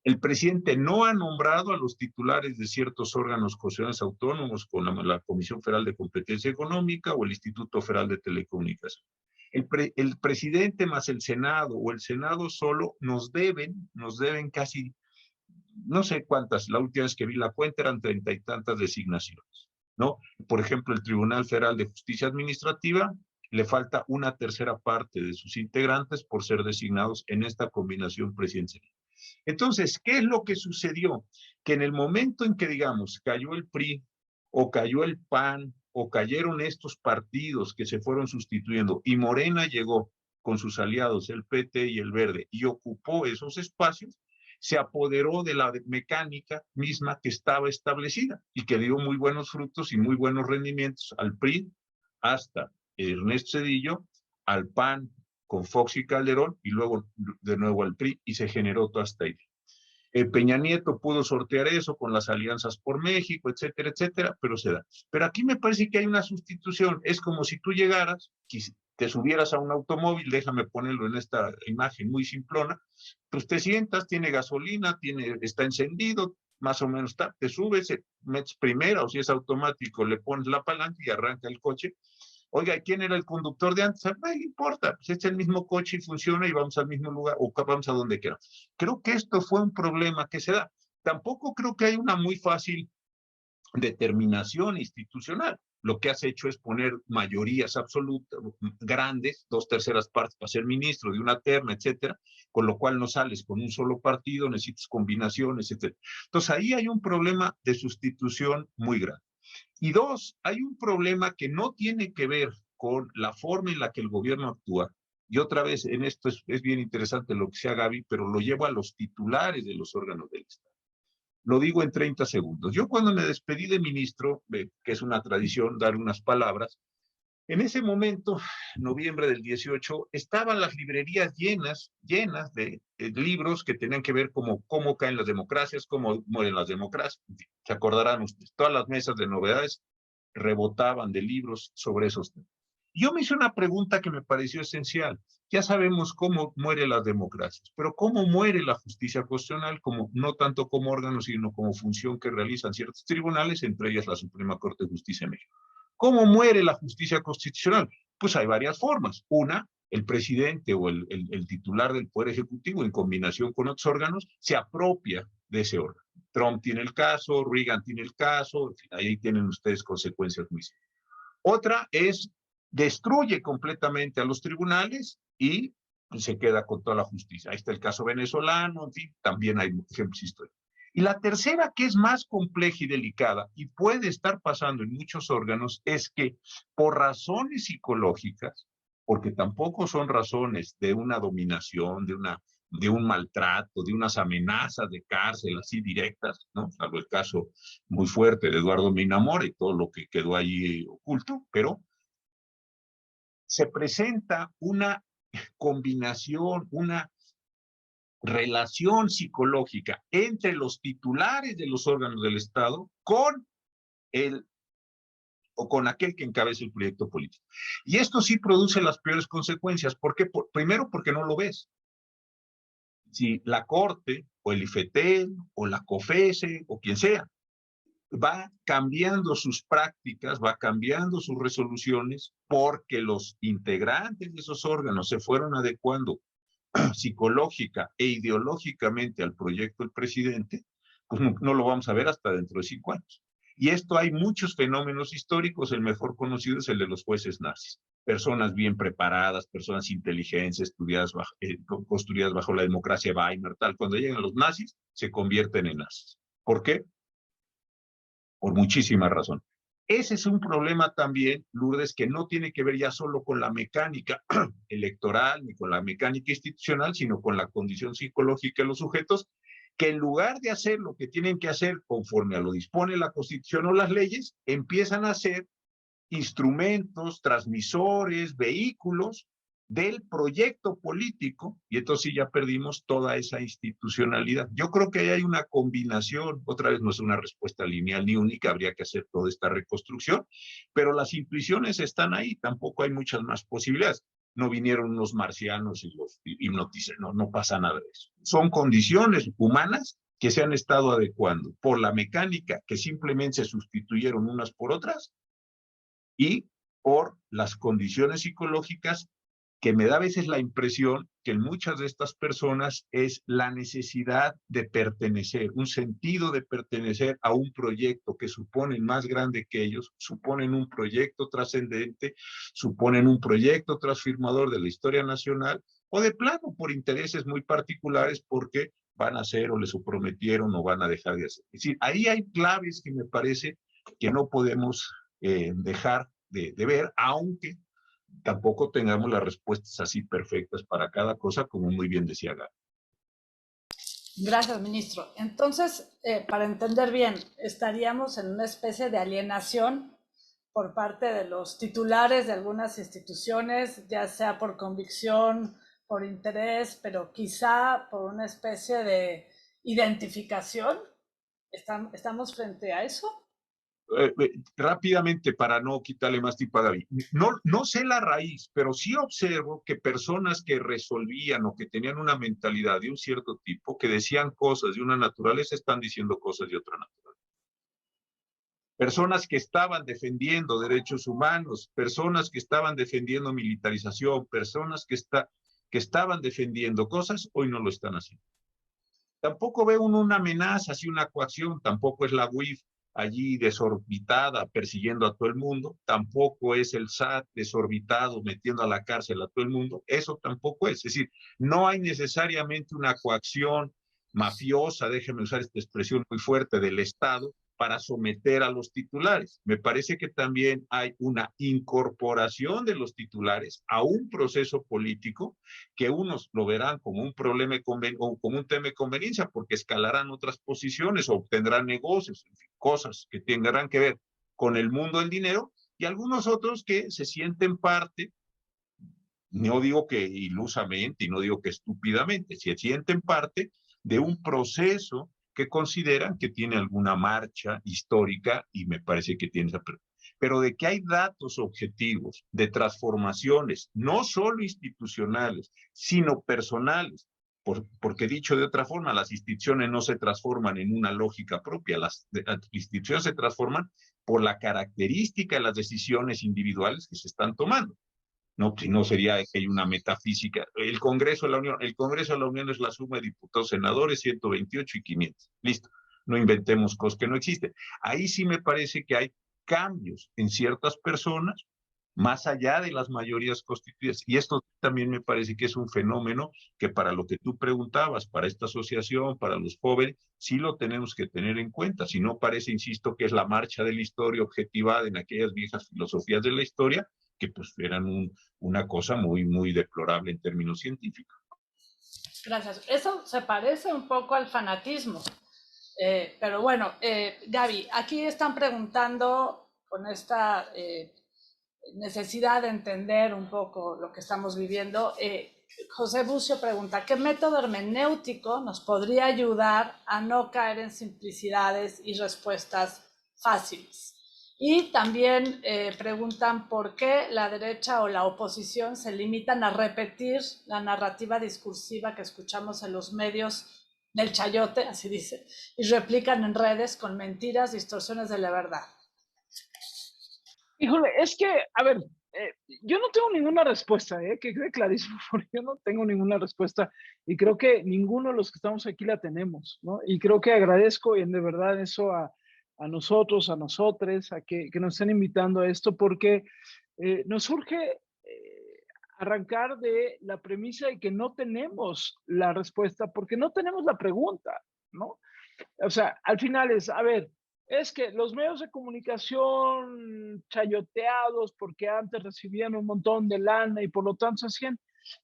El presidente no ha nombrado a los titulares de ciertos órganos constitucionales autónomos con la Comisión Federal de Competencia Económica o el Instituto Federal de Telecomunicaciones. El presidente más el Senado o el Senado solo nos deben casi, no sé cuántas, la última vez que vi la cuenta eran 30 y tantas designaciones, ¿no? Por ejemplo, el Tribunal Federal de Justicia Administrativa le falta 1/3 parte de sus integrantes por ser designados en esta combinación presidencial. Entonces, ¿qué es lo que sucedió? Que en el momento en que, digamos, cayó el PRI, o cayó el PAN, o cayeron estos partidos que se fueron sustituyendo, y Morena llegó con sus aliados, el PT y el Verde, y ocupó esos espacios, se apoderó de la mecánica misma que estaba establecida, y que dio muy buenos frutos y muy buenos rendimientos al PRI, hasta Ernesto Zedillo, al PAN, con Fox y Calderón, y luego de nuevo al PRI, y se generó toda esta idea. Peña Nieto pudo sortear eso con las alianzas por México, etcétera, etcétera, pero se da. Pero aquí me parece que hay una sustitución. Es como si tú llegaras, te subieras a un automóvil, déjame ponerlo en esta imagen muy simplona, pues te sientas, tiene gasolina, está encendido, más o menos está, te subes, metes primera, o si es automático, le pones la palanca y arranca el coche. Oiga, ¿quién era el conductor de antes? No importa, pues es el mismo coche y funciona y vamos al mismo lugar o vamos a donde quiera. Creo que esto fue un problema que se da. Tampoco creo que hay una muy fácil determinación institucional. Lo que has hecho es poner mayorías absolutas, grandes, 2/3 partes para ser ministro de una terna, etcétera, con lo cual no sales con un solo partido, necesitas combinaciones, etcétera. Entonces ahí hay un problema de sustitución muy grande. Y dos, hay un problema que no tiene que ver con la forma en la que el gobierno actúa. Y otra vez, en esto es bien interesante lo que sea Gaby, pero lo llevo a los titulares de los órganos del Estado. Lo digo en 30 segundos. Yo cuando me despedí de ministro, que es una tradición dar unas palabras, en ese momento, noviembre del 18, estaban las librerías llenas de libros que tenían que ver cómo caen las democracias, cómo mueren las democracias. Se acordarán ustedes, todas las mesas de novedades rebotaban de libros sobre esos temas. Yo me hice una pregunta que me pareció esencial. Ya sabemos cómo mueren las democracias, pero cómo muere la justicia constitucional, no tanto como órgano, sino como función que realizan ciertos tribunales, entre ellas la Suprema Corte de Justicia de México. ¿Cómo muere la justicia constitucional? Pues hay varias formas. Una, el presidente o el titular del Poder Ejecutivo, en combinación con otros órganos, se apropia de ese órgano. Trump tiene el caso, Reagan tiene el caso, en fin, ahí tienen ustedes consecuencias muy serias. Otra es, destruye completamente a los tribunales y se queda con toda la justicia. Ahí está el caso venezolano, en fin, también hay ejemplos históricos. Y la tercera, que es más compleja y delicada, y puede estar pasando en muchos órganos, es que por razones psicológicas, porque tampoco son razones de una dominación, de un maltrato, de unas amenazas de cárcel así directas, ¿no? Salvo el caso muy fuerte de Eduardo Minamora y todo lo que quedó ahí oculto, pero se presenta una combinación, una relación psicológica entre los titulares de los órganos del Estado con aquel que encabeza el proyecto político. Y esto sí produce las peores consecuencias. ¿Por qué? Primero, porque no lo ves. si la Corte o el IFETEL o la COFESE o quien sea va cambiando sus prácticas, va cambiando sus resoluciones porque los integrantes de esos órganos se fueron adecuando psicológica e ideológicamente al proyecto del presidente, pues no lo vamos a ver hasta dentro de 5 años. Y esto hay muchos fenómenos históricos, el mejor conocido es el de los jueces nazis. Personas bien preparadas, personas inteligentes, construidas bajo la democracia Weimar, tal. Cuando llegan los nazis, se convierten en nazis. ¿Por qué? Por muchísimas razones. Ese es un problema también, Lourdes, que no tiene que ver ya solo con la mecánica electoral ni con la mecánica institucional, sino con la condición psicológica de los sujetos, que en lugar de hacer lo que tienen que hacer conforme a lo dispone la Constitución o las leyes, empiezan a hacer instrumentos, transmisores, vehículos del proyecto político, y entonces sí ya perdimos toda esa institucionalidad. Yo creo que ahí hay una combinación, otra vez no es una respuesta lineal ni única, habría que hacer toda esta reconstrucción, pero las intuiciones están ahí, tampoco hay muchas más posibilidades. No vinieron unos marcianos y los hipnotizaron, no pasa nada de eso. Son condiciones humanas que se han estado adecuando por la mecánica, que simplemente se sustituyeron unas por otras, y por las condiciones psicológicas que me da a veces la impresión que en muchas de estas personas es la necesidad de pertenecer, un sentido de pertenecer a un proyecto que suponen más grande que ellos, suponen un proyecto trascendente, suponen un proyecto transformador de la historia nacional, o de plano por intereses muy particulares porque van a hacer o les prometieron o van a dejar de hacer. Es decir, ahí hay claves que me parece que no podemos dejar de ver, aunque tampoco tengamos las respuestas así perfectas para cada cosa, como muy bien decía Gaby. Gracias, ministro. Entonces, para entender bien, estaríamos en una especie de alienación por parte de los titulares de algunas instituciones, ya sea por convicción, por interés, pero quizá por una especie de identificación. ¿Estamos frente a eso? Rápidamente, para no quitarle más tiempo a David, no sé la raíz, pero sí observo que personas que resolvían o que tenían una mentalidad de un cierto tipo, que decían cosas de una naturaleza, están diciendo cosas de otra naturaleza. Personas que estaban defendiendo derechos humanos, personas que estaban defendiendo militarización, personas que estaban defendiendo cosas, hoy no lo están haciendo. Tampoco veo una amenaza, así una coacción, tampoco es la UIF allí desorbitada persiguiendo a todo el mundo, tampoco es el SAT desorbitado metiendo a la cárcel a todo el mundo, eso tampoco es decir, no hay necesariamente una coacción mafiosa, déjeme usar esta expresión muy fuerte, del Estado para someter a los titulares. Me parece que también hay una incorporación de los titulares a un proceso político que unos lo verán como un problema o como un tema de conveniencia porque escalarán otras posiciones o obtendrán negocios, en fin, cosas que tendrán que ver con el mundo del dinero, y algunos otros que se sienten parte, no digo que ilusamente y no digo que estúpidamente, se sienten parte de un proceso que consideran que tiene alguna marcha histórica y me parece que tiene esa... Pero de que hay datos objetivos de transformaciones, no solo institucionales, sino personales, porque dicho de otra forma, las instituciones no se transforman en una lógica propia, las instituciones se transforman por la característica de las decisiones individuales que se están tomando. No, si no sería que hay una metafísica. El Congreso de la Unión es la suma de diputados, senadores, 128 y 500. Listo. No inventemos cosas que no existen. Ahí sí me parece que hay cambios en ciertas personas, más allá de las mayorías constituidas. Y esto también me parece que es un fenómeno que para lo que tú preguntabas, para esta asociación, para los jóvenes, sí lo tenemos que tener en cuenta. Si no parece, insisto, que es la marcha de la historia objetivada en aquellas viejas filosofías de la historia, que pues eran una cosa muy, muy deplorable en términos científicos. Gracias. Eso se parece un poco al fanatismo. Pero bueno, Gaby, aquí están preguntando con esta necesidad de entender un poco lo que estamos viviendo. José Bucio pregunta, ¿qué método hermenéutico nos podría ayudar a no caer en simplicidades y respuestas fáciles? Y también preguntan por qué la derecha o la oposición se limitan a repetir la narrativa discursiva que escuchamos en los medios del chayote, así dice, y replican en redes con mentiras, distorsiones de la verdad. Híjole, es que, a ver, yo no tengo ninguna respuesta, que quede clarísimo, porque yo no tengo ninguna respuesta y creo que ninguno de los que estamos aquí la tenemos, ¿no? Y creo que agradezco de verdad eso a nosotros, a nosotres, a que nos estén invitando a esto, porque nos urge arrancar de la premisa de que no tenemos la respuesta, porque no tenemos la pregunta, ¿no? O sea, al final es, a ver, es que los medios de comunicación chayoteados porque antes recibían un montón de lana y por lo tanto se hacían,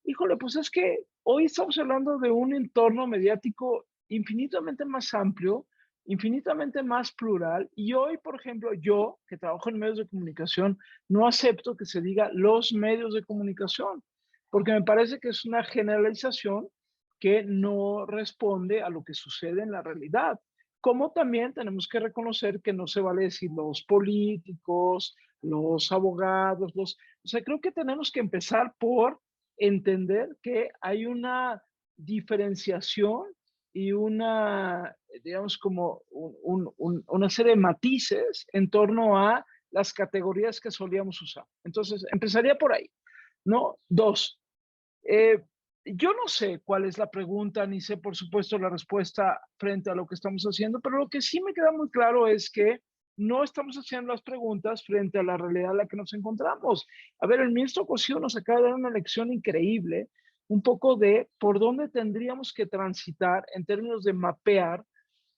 híjole, pues es que hoy estamos hablando de un entorno mediático infinitamente más amplio, infinitamente más plural y hoy, por ejemplo, yo que trabajo en medios de comunicación, no acepto que se diga los medios de comunicación, porque me parece que es una generalización que no responde a lo que sucede en la realidad. Como también tenemos que reconocer que no se vale decir los políticos, los abogados, o sea, creo que tenemos que empezar por entender que hay una diferenciación y una, digamos, como una serie de matices en torno a las categorías que solíamos usar. Entonces, empezaría por ahí, ¿no? Dos, yo no sé cuál es la pregunta, ni sé, por supuesto, la respuesta frente a lo que estamos haciendo, pero lo que sí me queda muy claro es que no estamos haciendo las preguntas frente a la realidad en la que nos encontramos. A ver, el ministro Cosío nos acaba de dar una lección increíble, un poco de por dónde tendríamos que transitar en términos de mapear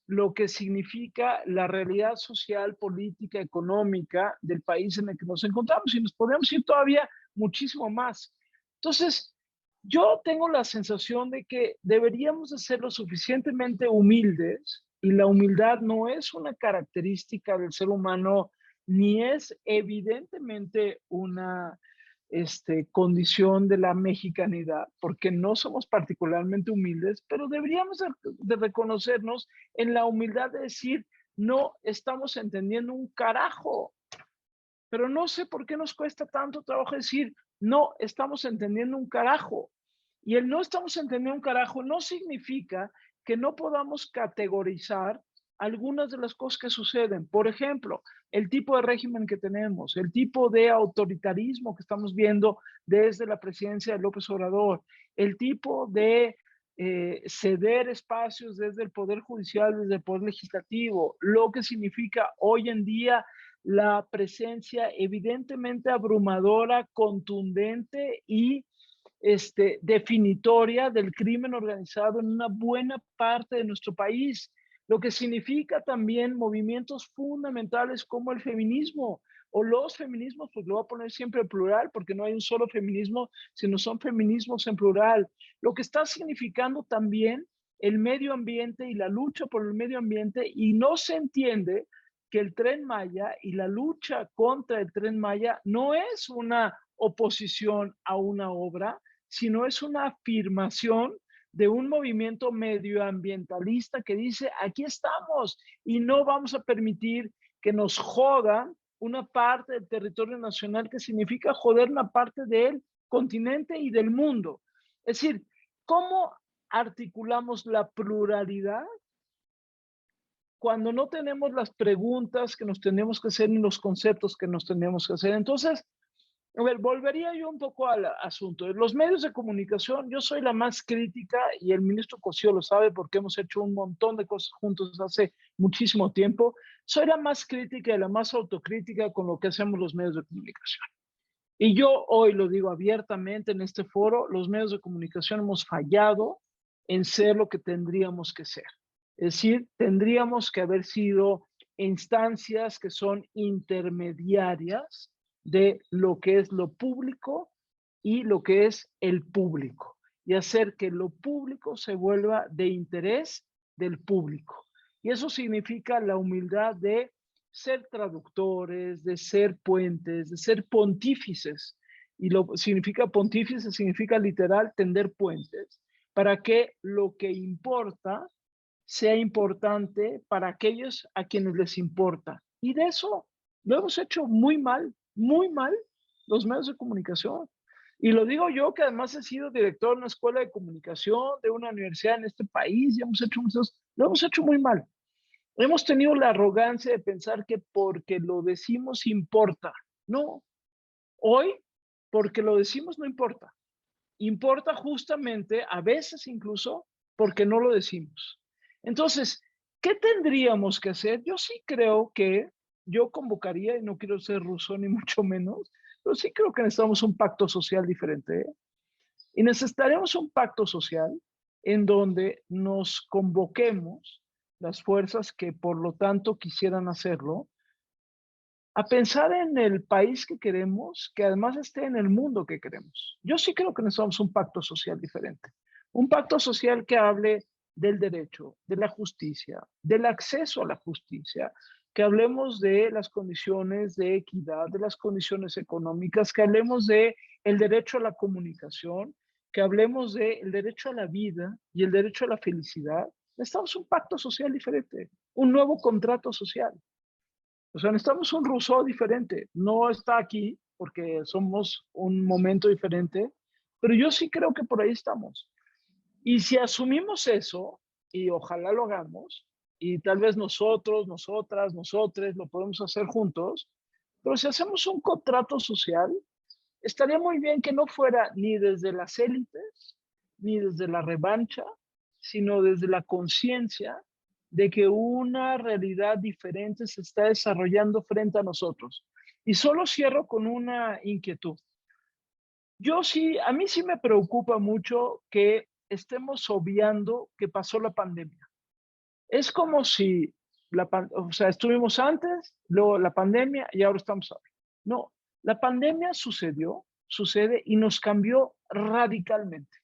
lo que significa la realidad social, política, económica del país en el que nos encontramos y nos podemos ir todavía muchísimo más. Entonces, yo tengo la sensación de que deberíamos de ser lo suficientemente humildes y la humildad no es una característica del ser humano ni es evidentemente una condición de la mexicanidad, porque no somos particularmente humildes, pero deberíamos de reconocernos en la humildad de decir, no estamos entendiendo un carajo, pero no sé por qué nos cuesta tanto trabajo decir, no estamos entendiendo un carajo. Y el no estamos entendiendo un carajo no significa que no podamos categorizar algunas de las cosas que suceden. Por ejemplo, el tipo de régimen que tenemos, el tipo de autoritarismo que estamos viendo desde la presidencia de López Obrador, el tipo de ceder espacios desde el Poder Judicial, desde el Poder Legislativo, lo que significa hoy en día la presencia evidentemente abrumadora, contundente y definitoria del crimen organizado en una buena parte de nuestro país, lo que significa también movimientos fundamentales como el feminismo o los feminismos, pues lo voy a poner siempre en plural porque no hay un solo feminismo, sino son feminismos en plural, lo que está significando también el medio ambiente y la lucha por el medio ambiente y no se entiende que el Tren Maya y la lucha contra el Tren Maya no es una oposición a una obra, sino es una afirmación de un movimiento medioambientalista que dice, aquí estamos y no vamos a permitir que nos jodan una parte del territorio nacional que significa joder una parte del continente y del mundo. Es decir, ¿cómo articulamos la pluralidad cuando no tenemos las preguntas que nos tenemos que hacer ni los conceptos que nos tenemos que hacer? Entonces, a ver, volvería yo un poco al asunto. Los medios de comunicación, yo soy la más crítica y el ministro Cosío lo sabe porque hemos hecho un montón de cosas juntos hace muchísimo tiempo. Soy la más crítica y la más autocrítica con lo que hacemos los medios de comunicación. Y yo hoy lo digo abiertamente en este foro, los medios de comunicación hemos fallado en ser lo que tendríamos que ser. Es decir, tendríamos que haber sido instancias que son intermediarias de lo que es lo público y lo que es el público y hacer que lo público se vuelva de interés del público. Y eso significa la humildad de ser traductores, de ser puentes, de ser pontífices. Y lo significa pontífice, significa literal tender puentes para que lo que importa sea importante para aquellos a quienes les importa. Y de eso Lo hemos hecho muy mal los medios de comunicación. Y lo digo yo, que además he sido director de una escuela de comunicación, de una universidad en este país, y hemos hecho muchos, lo hemos hecho muy mal. Hemos tenido la arrogancia de pensar que porque lo decimos importa. No, hoy porque lo decimos no importa. Importa justamente, a veces incluso, porque no lo decimos. Entonces, ¿qué tendríamos que hacer? Yo sí creo que yo convocaría, y no quiero ser ruso ni mucho menos, pero sí creo que necesitamos un pacto social diferente, ¿eh? Y necesitaremos un pacto social en donde nos convoquemos las fuerzas que por lo tanto quisieran hacerlo, a pensar en el país que queremos, que además esté en el mundo que queremos. Yo sí creo que necesitamos un pacto social diferente, un pacto social que hable del derecho, de la justicia, del acceso a la justicia, que hablemos de las condiciones de equidad, de las condiciones económicas, que hablemos de el derecho a la comunicación, que hablemos del derecho a la vida y el derecho a la felicidad. Necesitamos un pacto social diferente, un nuevo contrato social. O sea, necesitamos un Rousseau diferente. No está aquí porque somos un momento diferente, pero yo sí creo que por ahí estamos. Y si asumimos eso, y ojalá lo hagamos, y tal vez nosotros, nosotras, nosotres lo podemos hacer juntos, pero si hacemos un contrato social, estaría muy bien que no fuera ni desde las élites, ni desde la revancha, sino desde la conciencia de que una realidad diferente se está desarrollando frente a nosotros. Y solo cierro con una inquietud. Yo sí, a mí sí me preocupa mucho que estemos obviando que pasó la pandemia. Es como si o sea, estuvimos antes, luego la pandemia y ahora estamos ahora. No, la pandemia sucede y nos cambió radicalmente.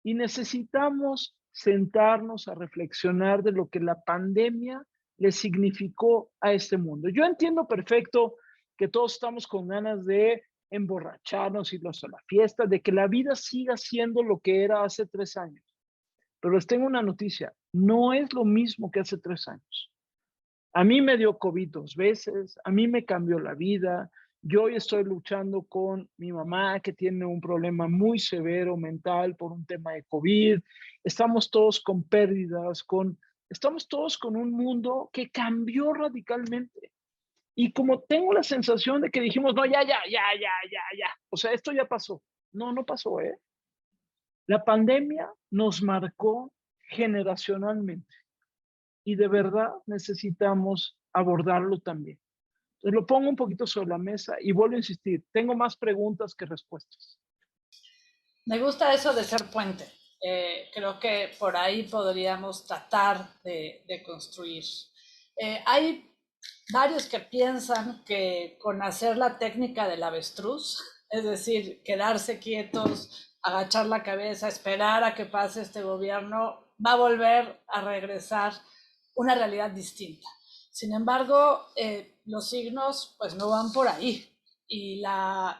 Y necesitamos sentarnos a reflexionar de lo que la pandemia le significó a este mundo. Yo entiendo perfecto que todos estamos con ganas de emborracharnos, irnos a la fiesta, de que la vida siga siendo lo que era hace 3 años. Pero les tengo una noticia, no es lo mismo que hace 3 años. A mí me dio COVID 2 veces, a mí me cambió la vida. Yo hoy estoy luchando con mi mamá que tiene un problema muy severo mental por un tema de COVID. Estamos todos con pérdidas, estamos todos con un mundo que cambió radicalmente. Y como tengo la sensación de que dijimos, no, ya. O sea, esto ya pasó. No, no pasó, ¿eh? La pandemia nos marcó generacionalmente y de verdad necesitamos abordarlo también. Entonces lo pongo un poquito sobre la mesa y vuelvo a insistir, tengo más preguntas que respuestas. Me gusta eso de ser puente. Creo que por ahí podríamos tratar de construir. Hay varios que piensan que con hacer la técnica del avestruz, es decir, quedarse quietos, agachar la cabeza, esperar a que pase este gobierno, va a volver a regresar una realidad distinta. Sin embargo, los signos pues no van por ahí y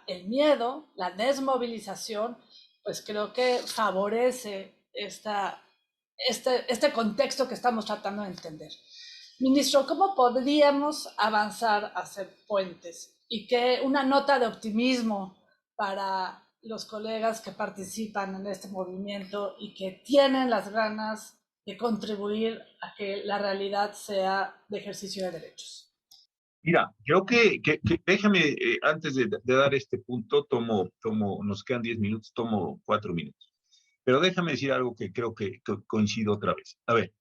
el miedo, la desmovilización, pues creo que favorece este contexto que estamos tratando de entender. Ministro, ¿cómo podríamos avanzar a hacer puentes? Y que una nota de optimismo para los colegas que participan en este movimiento y que tienen las ganas de contribuir a que la realidad sea de ejercicio de derechos. Mira, creo que déjame, antes de dar este punto, nos quedan 10 minutos, tomo 4 minutos. Pero déjame decir algo que creo que coincido otra vez. A ver,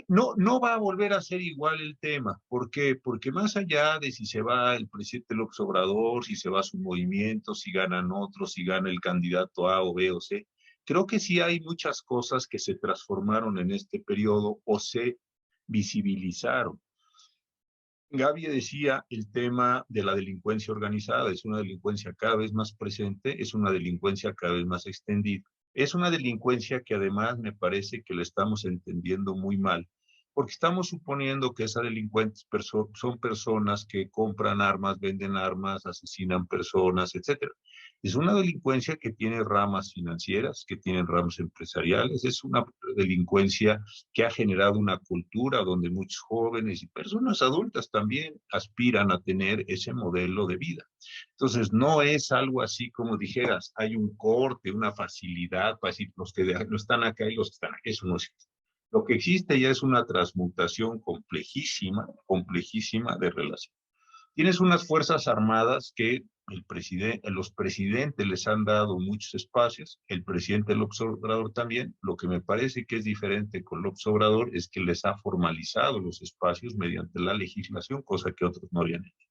no va a volver a ser igual el tema. ¿Por qué? Porque más allá de si se va el presidente López Obrador, si se va su movimiento, si ganan otros, si gana el candidato A o B o C, creo que sí hay muchas cosas que se transformaron en este periodo o se visibilizaron. Gaby decía el tema de la delincuencia organizada, es una delincuencia cada vez más presente, es una delincuencia cada vez más extendida. Es una delincuencia que además me parece que la estamos entendiendo muy mal, porque estamos suponiendo que esas delincuentes son personas que compran armas, venden armas, asesinan personas, etc. Es una delincuencia que tiene ramas financieras, que tiene ramas empresariales, es una delincuencia que ha generado una cultura donde muchos jóvenes y personas adultas también aspiran a tener ese modelo de vida. Entonces, no es algo así como dijeras, hay un corte, una facilidad para decir los que no están acá y los que están aquí, eso no existe. Lo que existe ya es una transmutación complejísima, complejísima de relación. Tienes unas fuerzas armadas que los presidentes les han dado muchos espacios, el presidente López Obrador también. Lo que me parece que es diferente con López Obrador es que les ha formalizado los espacios mediante la legislación, cosa que otros no habían hecho.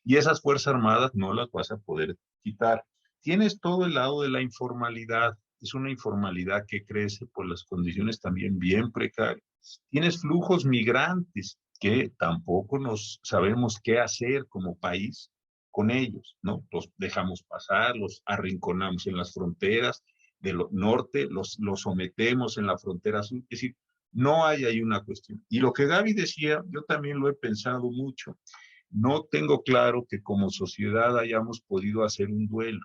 Y esas fuerzas armadas no las vas a poder quitar. Tienes todo el lado de la informalidad. Es una informalidad que crece por las condiciones también bien precarias. Tienes flujos migrantes que tampoco nos sabemos qué hacer como país con ellos, ¿no? Los dejamos pasar, los arrinconamos en las fronteras del norte, los sometemos en la frontera sur. Es decir, no hay ahí una cuestión. Y lo que Gaby decía, yo también lo he pensado mucho. No tengo claro que como sociedad hayamos podido hacer un duelo.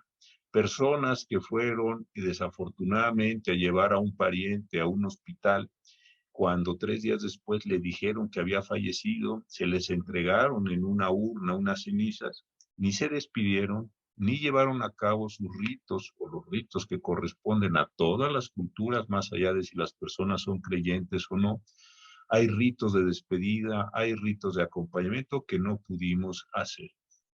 Personas que fueron y desafortunadamente a llevar a un pariente a un hospital, cuando 3 días después le dijeron que había fallecido, se les entregaron en una urna unas cenizas, ni se despidieron, ni llevaron a cabo sus ritos o los ritos que corresponden a todas las culturas, más allá de si las personas son creyentes o no. Hay ritos de despedida, hay ritos de acompañamiento que no pudimos hacer.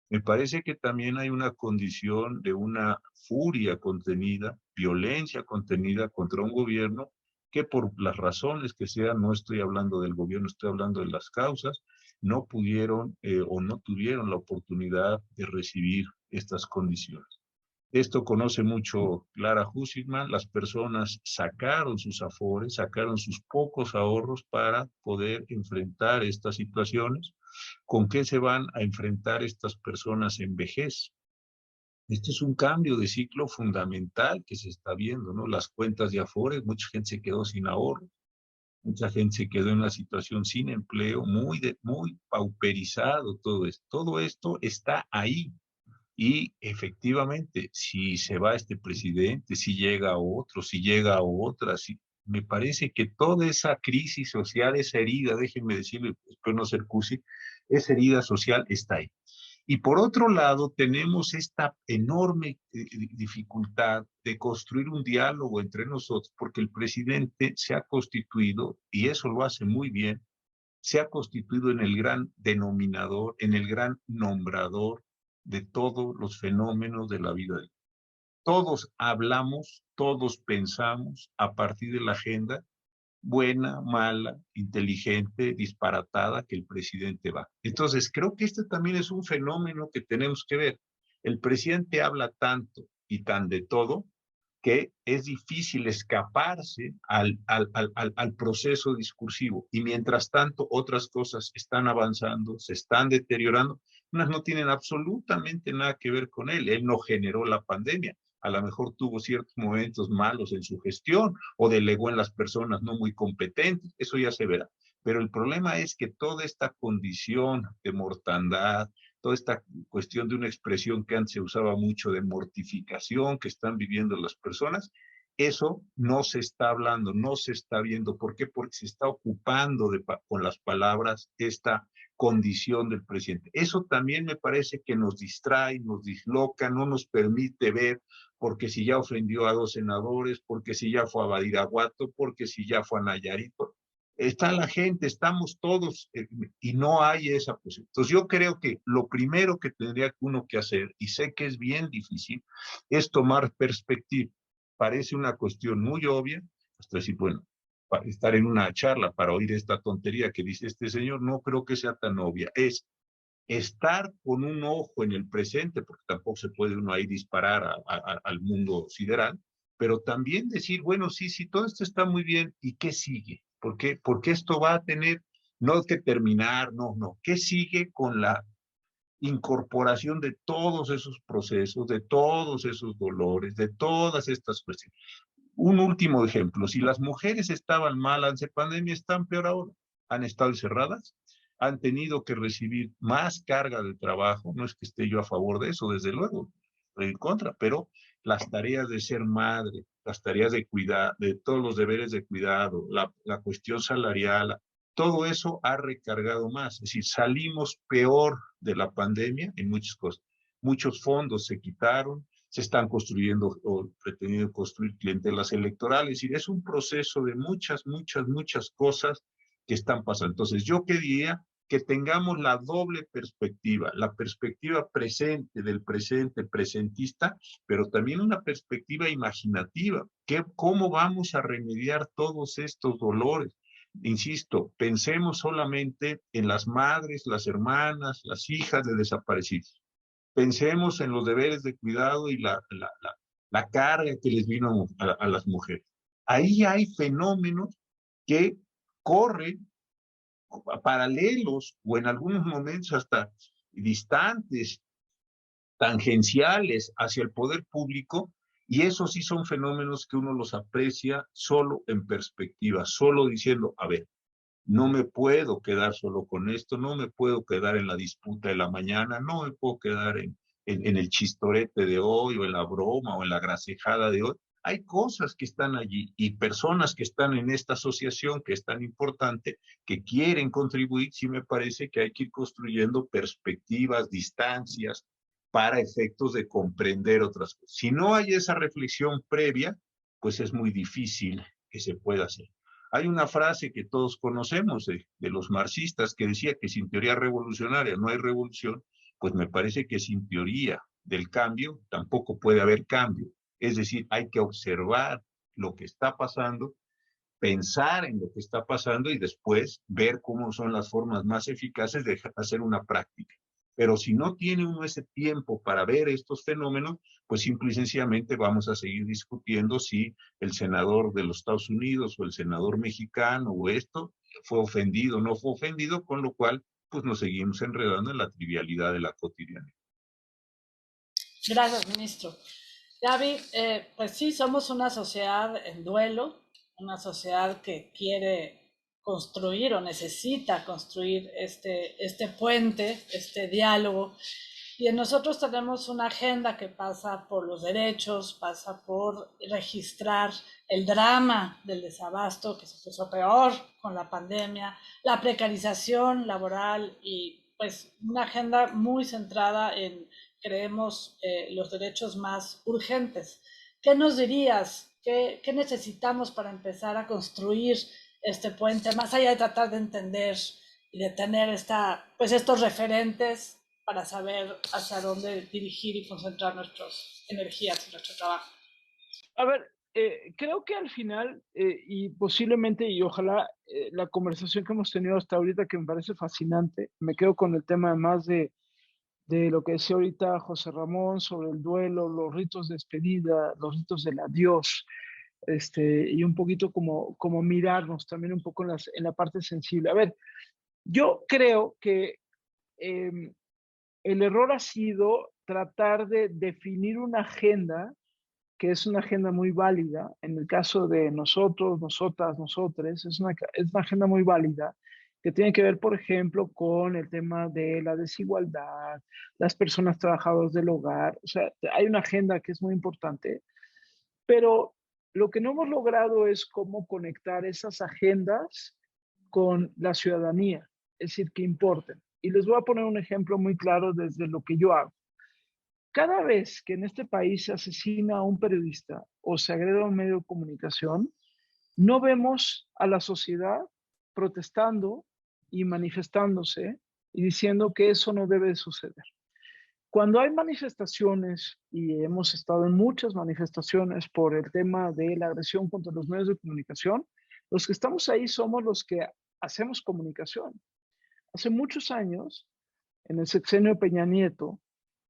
Me parece que también hay una condición de una furia contenida, violencia contenida contra un gobierno que por las razones que sean, no estoy hablando del gobierno, estoy hablando de las causas, no pudieron o no tuvieron la oportunidad de recibir estas condiciones. Esto conoce mucho Clara Hussitman. Las personas sacaron sus afores, sacaron sus pocos ahorros para poder enfrentar estas situaciones. ¿Con qué se van a enfrentar estas personas en vejez? Este es un cambio de ciclo fundamental que se está viendo, ¿no? Las cuentas de afores, mucha gente se quedó sin ahorro, mucha gente se quedó en una situación sin empleo, muy pauperizado todo esto. Todo esto está ahí. Y efectivamente, si se va este presidente, si llega otro, si llega otra, me parece que toda esa crisis social, esa herida, déjenme decirle, espero no ser cursi, esa herida social está ahí. Y por otro lado, tenemos esta enorme dificultad de construir un diálogo entre nosotros, porque el presidente se ha constituido, y eso lo hace muy bien, se ha constituido en el gran denominador, en el gran nombrador de todos los fenómenos de la vida. Todos hablamos, todos pensamos a partir de la agenda buena, mala, inteligente, disparatada que el presidente va. Entonces, creo que este también es un fenómeno que tenemos que ver. El presidente habla tanto y tan de todo que es difícil escaparse al proceso discursivo. Y mientras tanto, otras cosas están avanzando, se están deteriorando. Unas no tienen absolutamente nada que ver con él. Él no generó la pandemia. A lo mejor tuvo ciertos momentos malos en su gestión o delegó en las personas no muy competentes. Eso ya se verá. Pero el problema es que toda esta condición de mortandad, toda esta cuestión de una expresión que antes se usaba mucho de mortificación que están viviendo las personas, eso no se está hablando, no se está viendo. ¿Por qué? Porque se está ocupando con las palabras esta condición del presidente. Eso también me parece que nos distrae, nos disloca, no nos permite ver, porque si ya ofendió a 2 senadores, porque si ya fue a Badiraguato, porque si ya fue a Nayarito, está la gente, estamos todos y no hay esa posibilidad. Entonces yo creo que lo primero que tendría uno que hacer, y sé que es bien difícil, es tomar perspectiva. Parece una cuestión muy obvia, hasta decir, bueno, para estar en una charla para oír esta tontería que dice este señor, no creo que sea tan obvia. Es estar con un ojo en el presente, porque tampoco se puede uno ahí disparar al mundo sideral, pero también decir, bueno, sí, todo esto está muy bien, ¿y qué sigue? Porque esto va a tener, no que terminar, no, ¿qué sigue con la incorporación de todos esos procesos, de todos esos dolores, de todas estas cuestiones? Un último ejemplo, si las mujeres estaban mal antes de pandemia, están peor ahora. Han estado encerradas, han tenido que recibir más carga de trabajo, no es que esté yo a favor de eso, desde luego, en contra, pero las tareas de ser madre, las tareas de cuidar, de todos los deberes de cuidado, la cuestión salarial, todo eso ha recargado más. Es decir, salimos peor de la pandemia en muchas cosas. Muchos fondos se quitaron, se están construyendo o pretendiendo construir clientelas electorales. Es decir, es un proceso de muchas cosas que están pasando. Entonces, yo quería que tengamos la doble perspectiva, la perspectiva presente del presente, presentista, pero también una perspectiva imaginativa. ¿Cómo vamos a remediar todos estos dolores? Insisto, pensemos solamente en las madres, las hermanas, las hijas de desaparecidos. Pensemos en los deberes de cuidado y la carga que les vino a las mujeres. Ahí hay fenómenos que corren paralelos o en algunos momentos hasta distantes, tangenciales hacia el poder público, y esos sí son fenómenos que uno los aprecia solo en perspectiva, solo diciendo, a ver, no me puedo quedar solo con esto, no me puedo quedar en la disputa de la mañana, no me puedo quedar en el chistorete de hoy o en la broma o en la gracejada de hoy. Hay cosas que están allí y personas que están en esta asociación que es tan importante, que quieren contribuir. Sí me parece que hay que ir construyendo perspectivas, distancias para efectos de comprender otras cosas. Si no hay esa reflexión previa, pues es muy difícil que se pueda hacer. Hay una frase que todos conocemos de los marxistas que decía que sin teoría revolucionaria no hay revolución, pues me parece que sin teoría del cambio tampoco puede haber cambio. Es decir, hay que observar lo que está pasando, pensar en lo que está pasando y después ver cómo son las formas más eficaces de hacer una práctica. Pero si no tiene uno ese tiempo para ver estos fenómenos, pues simple y sencillamente vamos a seguir discutiendo si el senador de los Estados Unidos o el senador mexicano o esto fue ofendido o no fue ofendido, con lo cual pues nos seguimos enredando en la trivialidad de la cotidianidad. Gracias, ministro. Gaby, pues sí, somos una sociedad en duelo, una sociedad que quiere construir o necesita construir este puente, este diálogo. Y en nosotros tenemos una agenda que pasa por los derechos, pasa por registrar el drama del desabasto que se puso peor con la pandemia, la precarización laboral y pues una agenda muy centrada en, creemos, los derechos más urgentes. ¿Qué nos dirías? ¿Qué necesitamos para empezar a construir este puente, más allá de tratar de entender y de tener pues estos referentes para saber hacia dónde dirigir y concentrar nuestras energías y nuestro trabajo? A ver, creo que al final, y posiblemente, y ojalá la conversación que hemos tenido hasta ahorita, que me parece fascinante, me quedo con el tema más de lo que decía ahorita José Ramón sobre el duelo, los ritos de despedida, los ritos del adiós, y un poquito como mirarnos también un poco en la parte sensible. A ver, yo creo que el error ha sido tratar de definir una agenda que es una agenda muy válida. En el caso de nosotros, nosotras, nosotres, es una agenda muy válida que tiene que ver, por ejemplo, con el tema de la desigualdad, las personas trabajadoras del hogar. O sea, hay una agenda que es muy importante, pero lo que no hemos logrado es cómo conectar esas agendas con la ciudadanía, es decir, que importen. Y les voy a poner un ejemplo muy claro desde lo que yo hago. Cada vez que en este país se asesina a un periodista o se agrede a un medio de comunicación, no vemos a la sociedad protestando y manifestándose y diciendo que eso no debe de suceder. Cuando hay manifestaciones, y hemos estado en muchas manifestaciones por el tema de la agresión contra los medios de comunicación, los que estamos ahí somos los que hacemos comunicación. Hace muchos años, en el sexenio de Peña Nieto,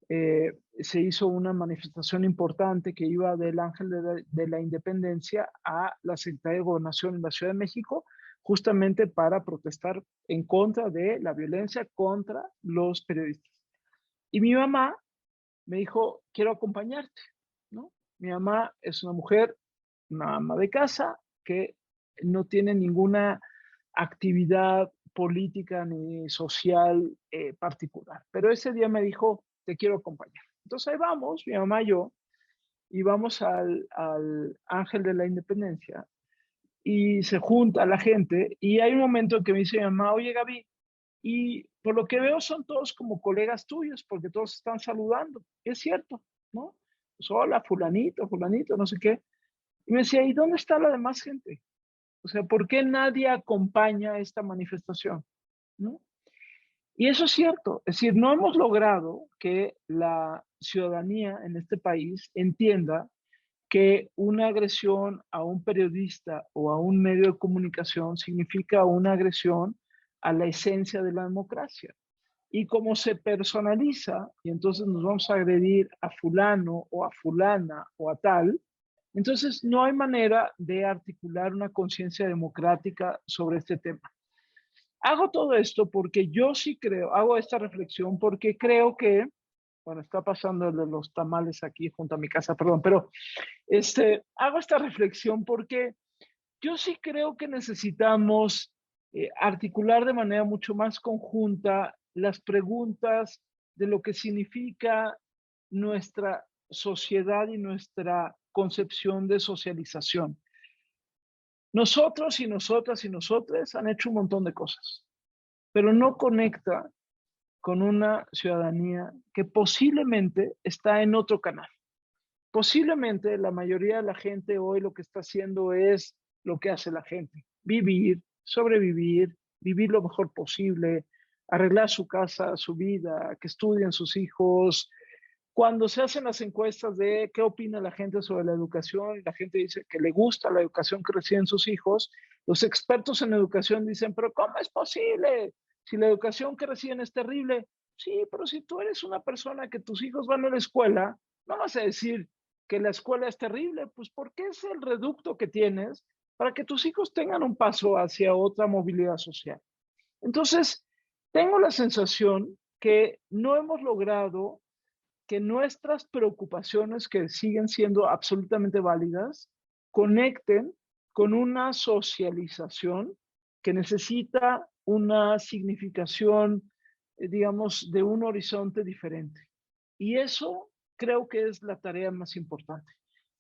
se hizo una manifestación importante que iba del Ángel de la Independencia a la Secretaría de Gobernación en la Ciudad de México, justamente para protestar en contra de la violencia contra los periodistas. Y mi mamá me dijo, quiero acompañarte, ¿no? Mi mamá es una mujer, una ama de casa, que no tiene ninguna actividad política ni social particular. Pero ese día me dijo, te quiero acompañar. Entonces ahí vamos, mi mamá y yo, y vamos al Ángel de la Independencia, y se junta la gente, y hay un momento que me dice mi mamá, oye Gaby, y por lo que veo son todos como colegas tuyos, porque todos están saludando. Es cierto, ¿no? Pues, hola, fulanito, fulanito, no sé qué. Y me decía, ¿y dónde está la demás gente? O sea, ¿por qué nadie acompaña esta manifestación? ¿No? Y eso es cierto. Es decir, no hemos logrado que la ciudadanía en este país entienda que una agresión a un periodista o a un medio de comunicación significa una agresión a la esencia de la democracia. Y como se personaliza, y entonces nos vamos a agredir a fulano o a fulana o a tal, entonces no hay manera de articular una conciencia democrática sobre este tema. Hago todo esto porque yo sí creo, hago esta reflexión porque creo que, bueno, está pasando el de los tamales aquí junto a mi casa, perdón, pero hago esta reflexión porque yo sí creo que necesitamos articular de manera mucho más conjunta las preguntas de lo que significa nuestra sociedad y nuestra concepción de socialización. Nosotros y nosotras y nosotres han hecho un montón de cosas, pero no conecta con una ciudadanía que posiblemente está en otro canal. Posiblemente la mayoría de la gente hoy lo que está haciendo es lo que hace la gente: vivir, sobrevivir, vivir lo mejor posible, arreglar su casa, su vida, que estudien sus hijos. Cuando se hacen las encuestas de qué opina la gente sobre la educación, la gente dice que le gusta la educación que reciben sus hijos, los expertos en educación dicen, pero ¿cómo es posible? Si la educación que reciben es terrible. Sí, pero si tú eres una persona que tus hijos van a la escuela, no vas a decir que la escuela es terrible, pues porque es el reducto que tienes para que tus hijos tengan un paso hacia otra movilidad social. Entonces, tengo la sensación que no hemos logrado que nuestras preocupaciones, que siguen siendo absolutamente válidas, conecten con una socialización que necesita una significación, digamos, de un horizonte diferente. Y eso creo que es la tarea más importante.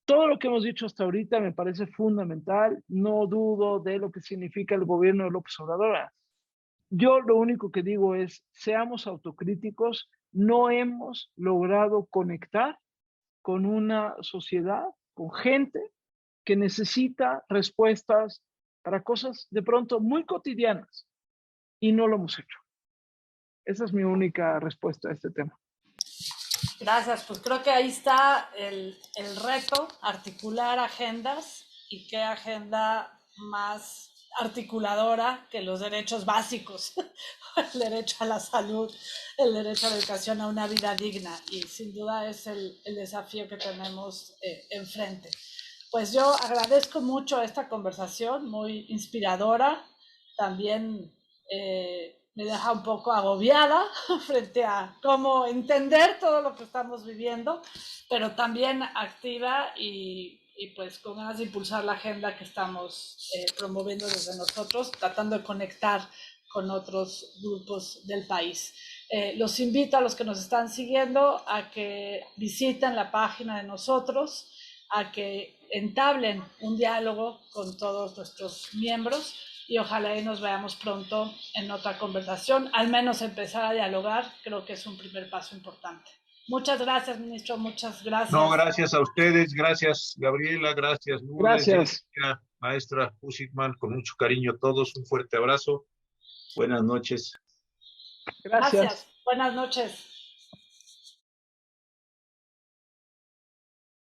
Todo lo que hemos dicho hasta ahorita me parece fundamental. No dudo de lo que significa el gobierno de López Obrador. Yo lo único que digo es, seamos autocríticos. No hemos logrado conectar con una sociedad, con gente que necesita respuestas para cosas de pronto muy cotidianas y no lo hemos hecho. Esa es mi única respuesta a este tema. Gracias, pues creo que ahí está el reto, articular agendas, y qué agenda más articuladora que los derechos básicos, el derecho a la salud, el derecho a la educación, a una vida digna, y sin duda es el desafío que tenemos enfrente. Pues yo agradezco mucho esta conversación, muy inspiradora, también me deja un poco agobiada frente a cómo entender todo lo que estamos viviendo, pero también activa y pues con ganas de impulsar la agenda que estamos promoviendo desde nosotros, tratando de conectar con otros grupos del país. Los invito a los que nos están siguiendo a que visiten la página de nosotros, a que entablen un diálogo con todos nuestros miembros, y ojalá nos veamos pronto en otra conversación. Al menos empezar a dialogar, creo que es un primer paso importante. Muchas gracias, ministro, muchas gracias. No, gracias a ustedes, gracias Gabriela, gracias Lourdes, gracias. Maestra Husitman, con mucho cariño a todos, un fuerte abrazo, buenas noches. Gracias. Buenas noches.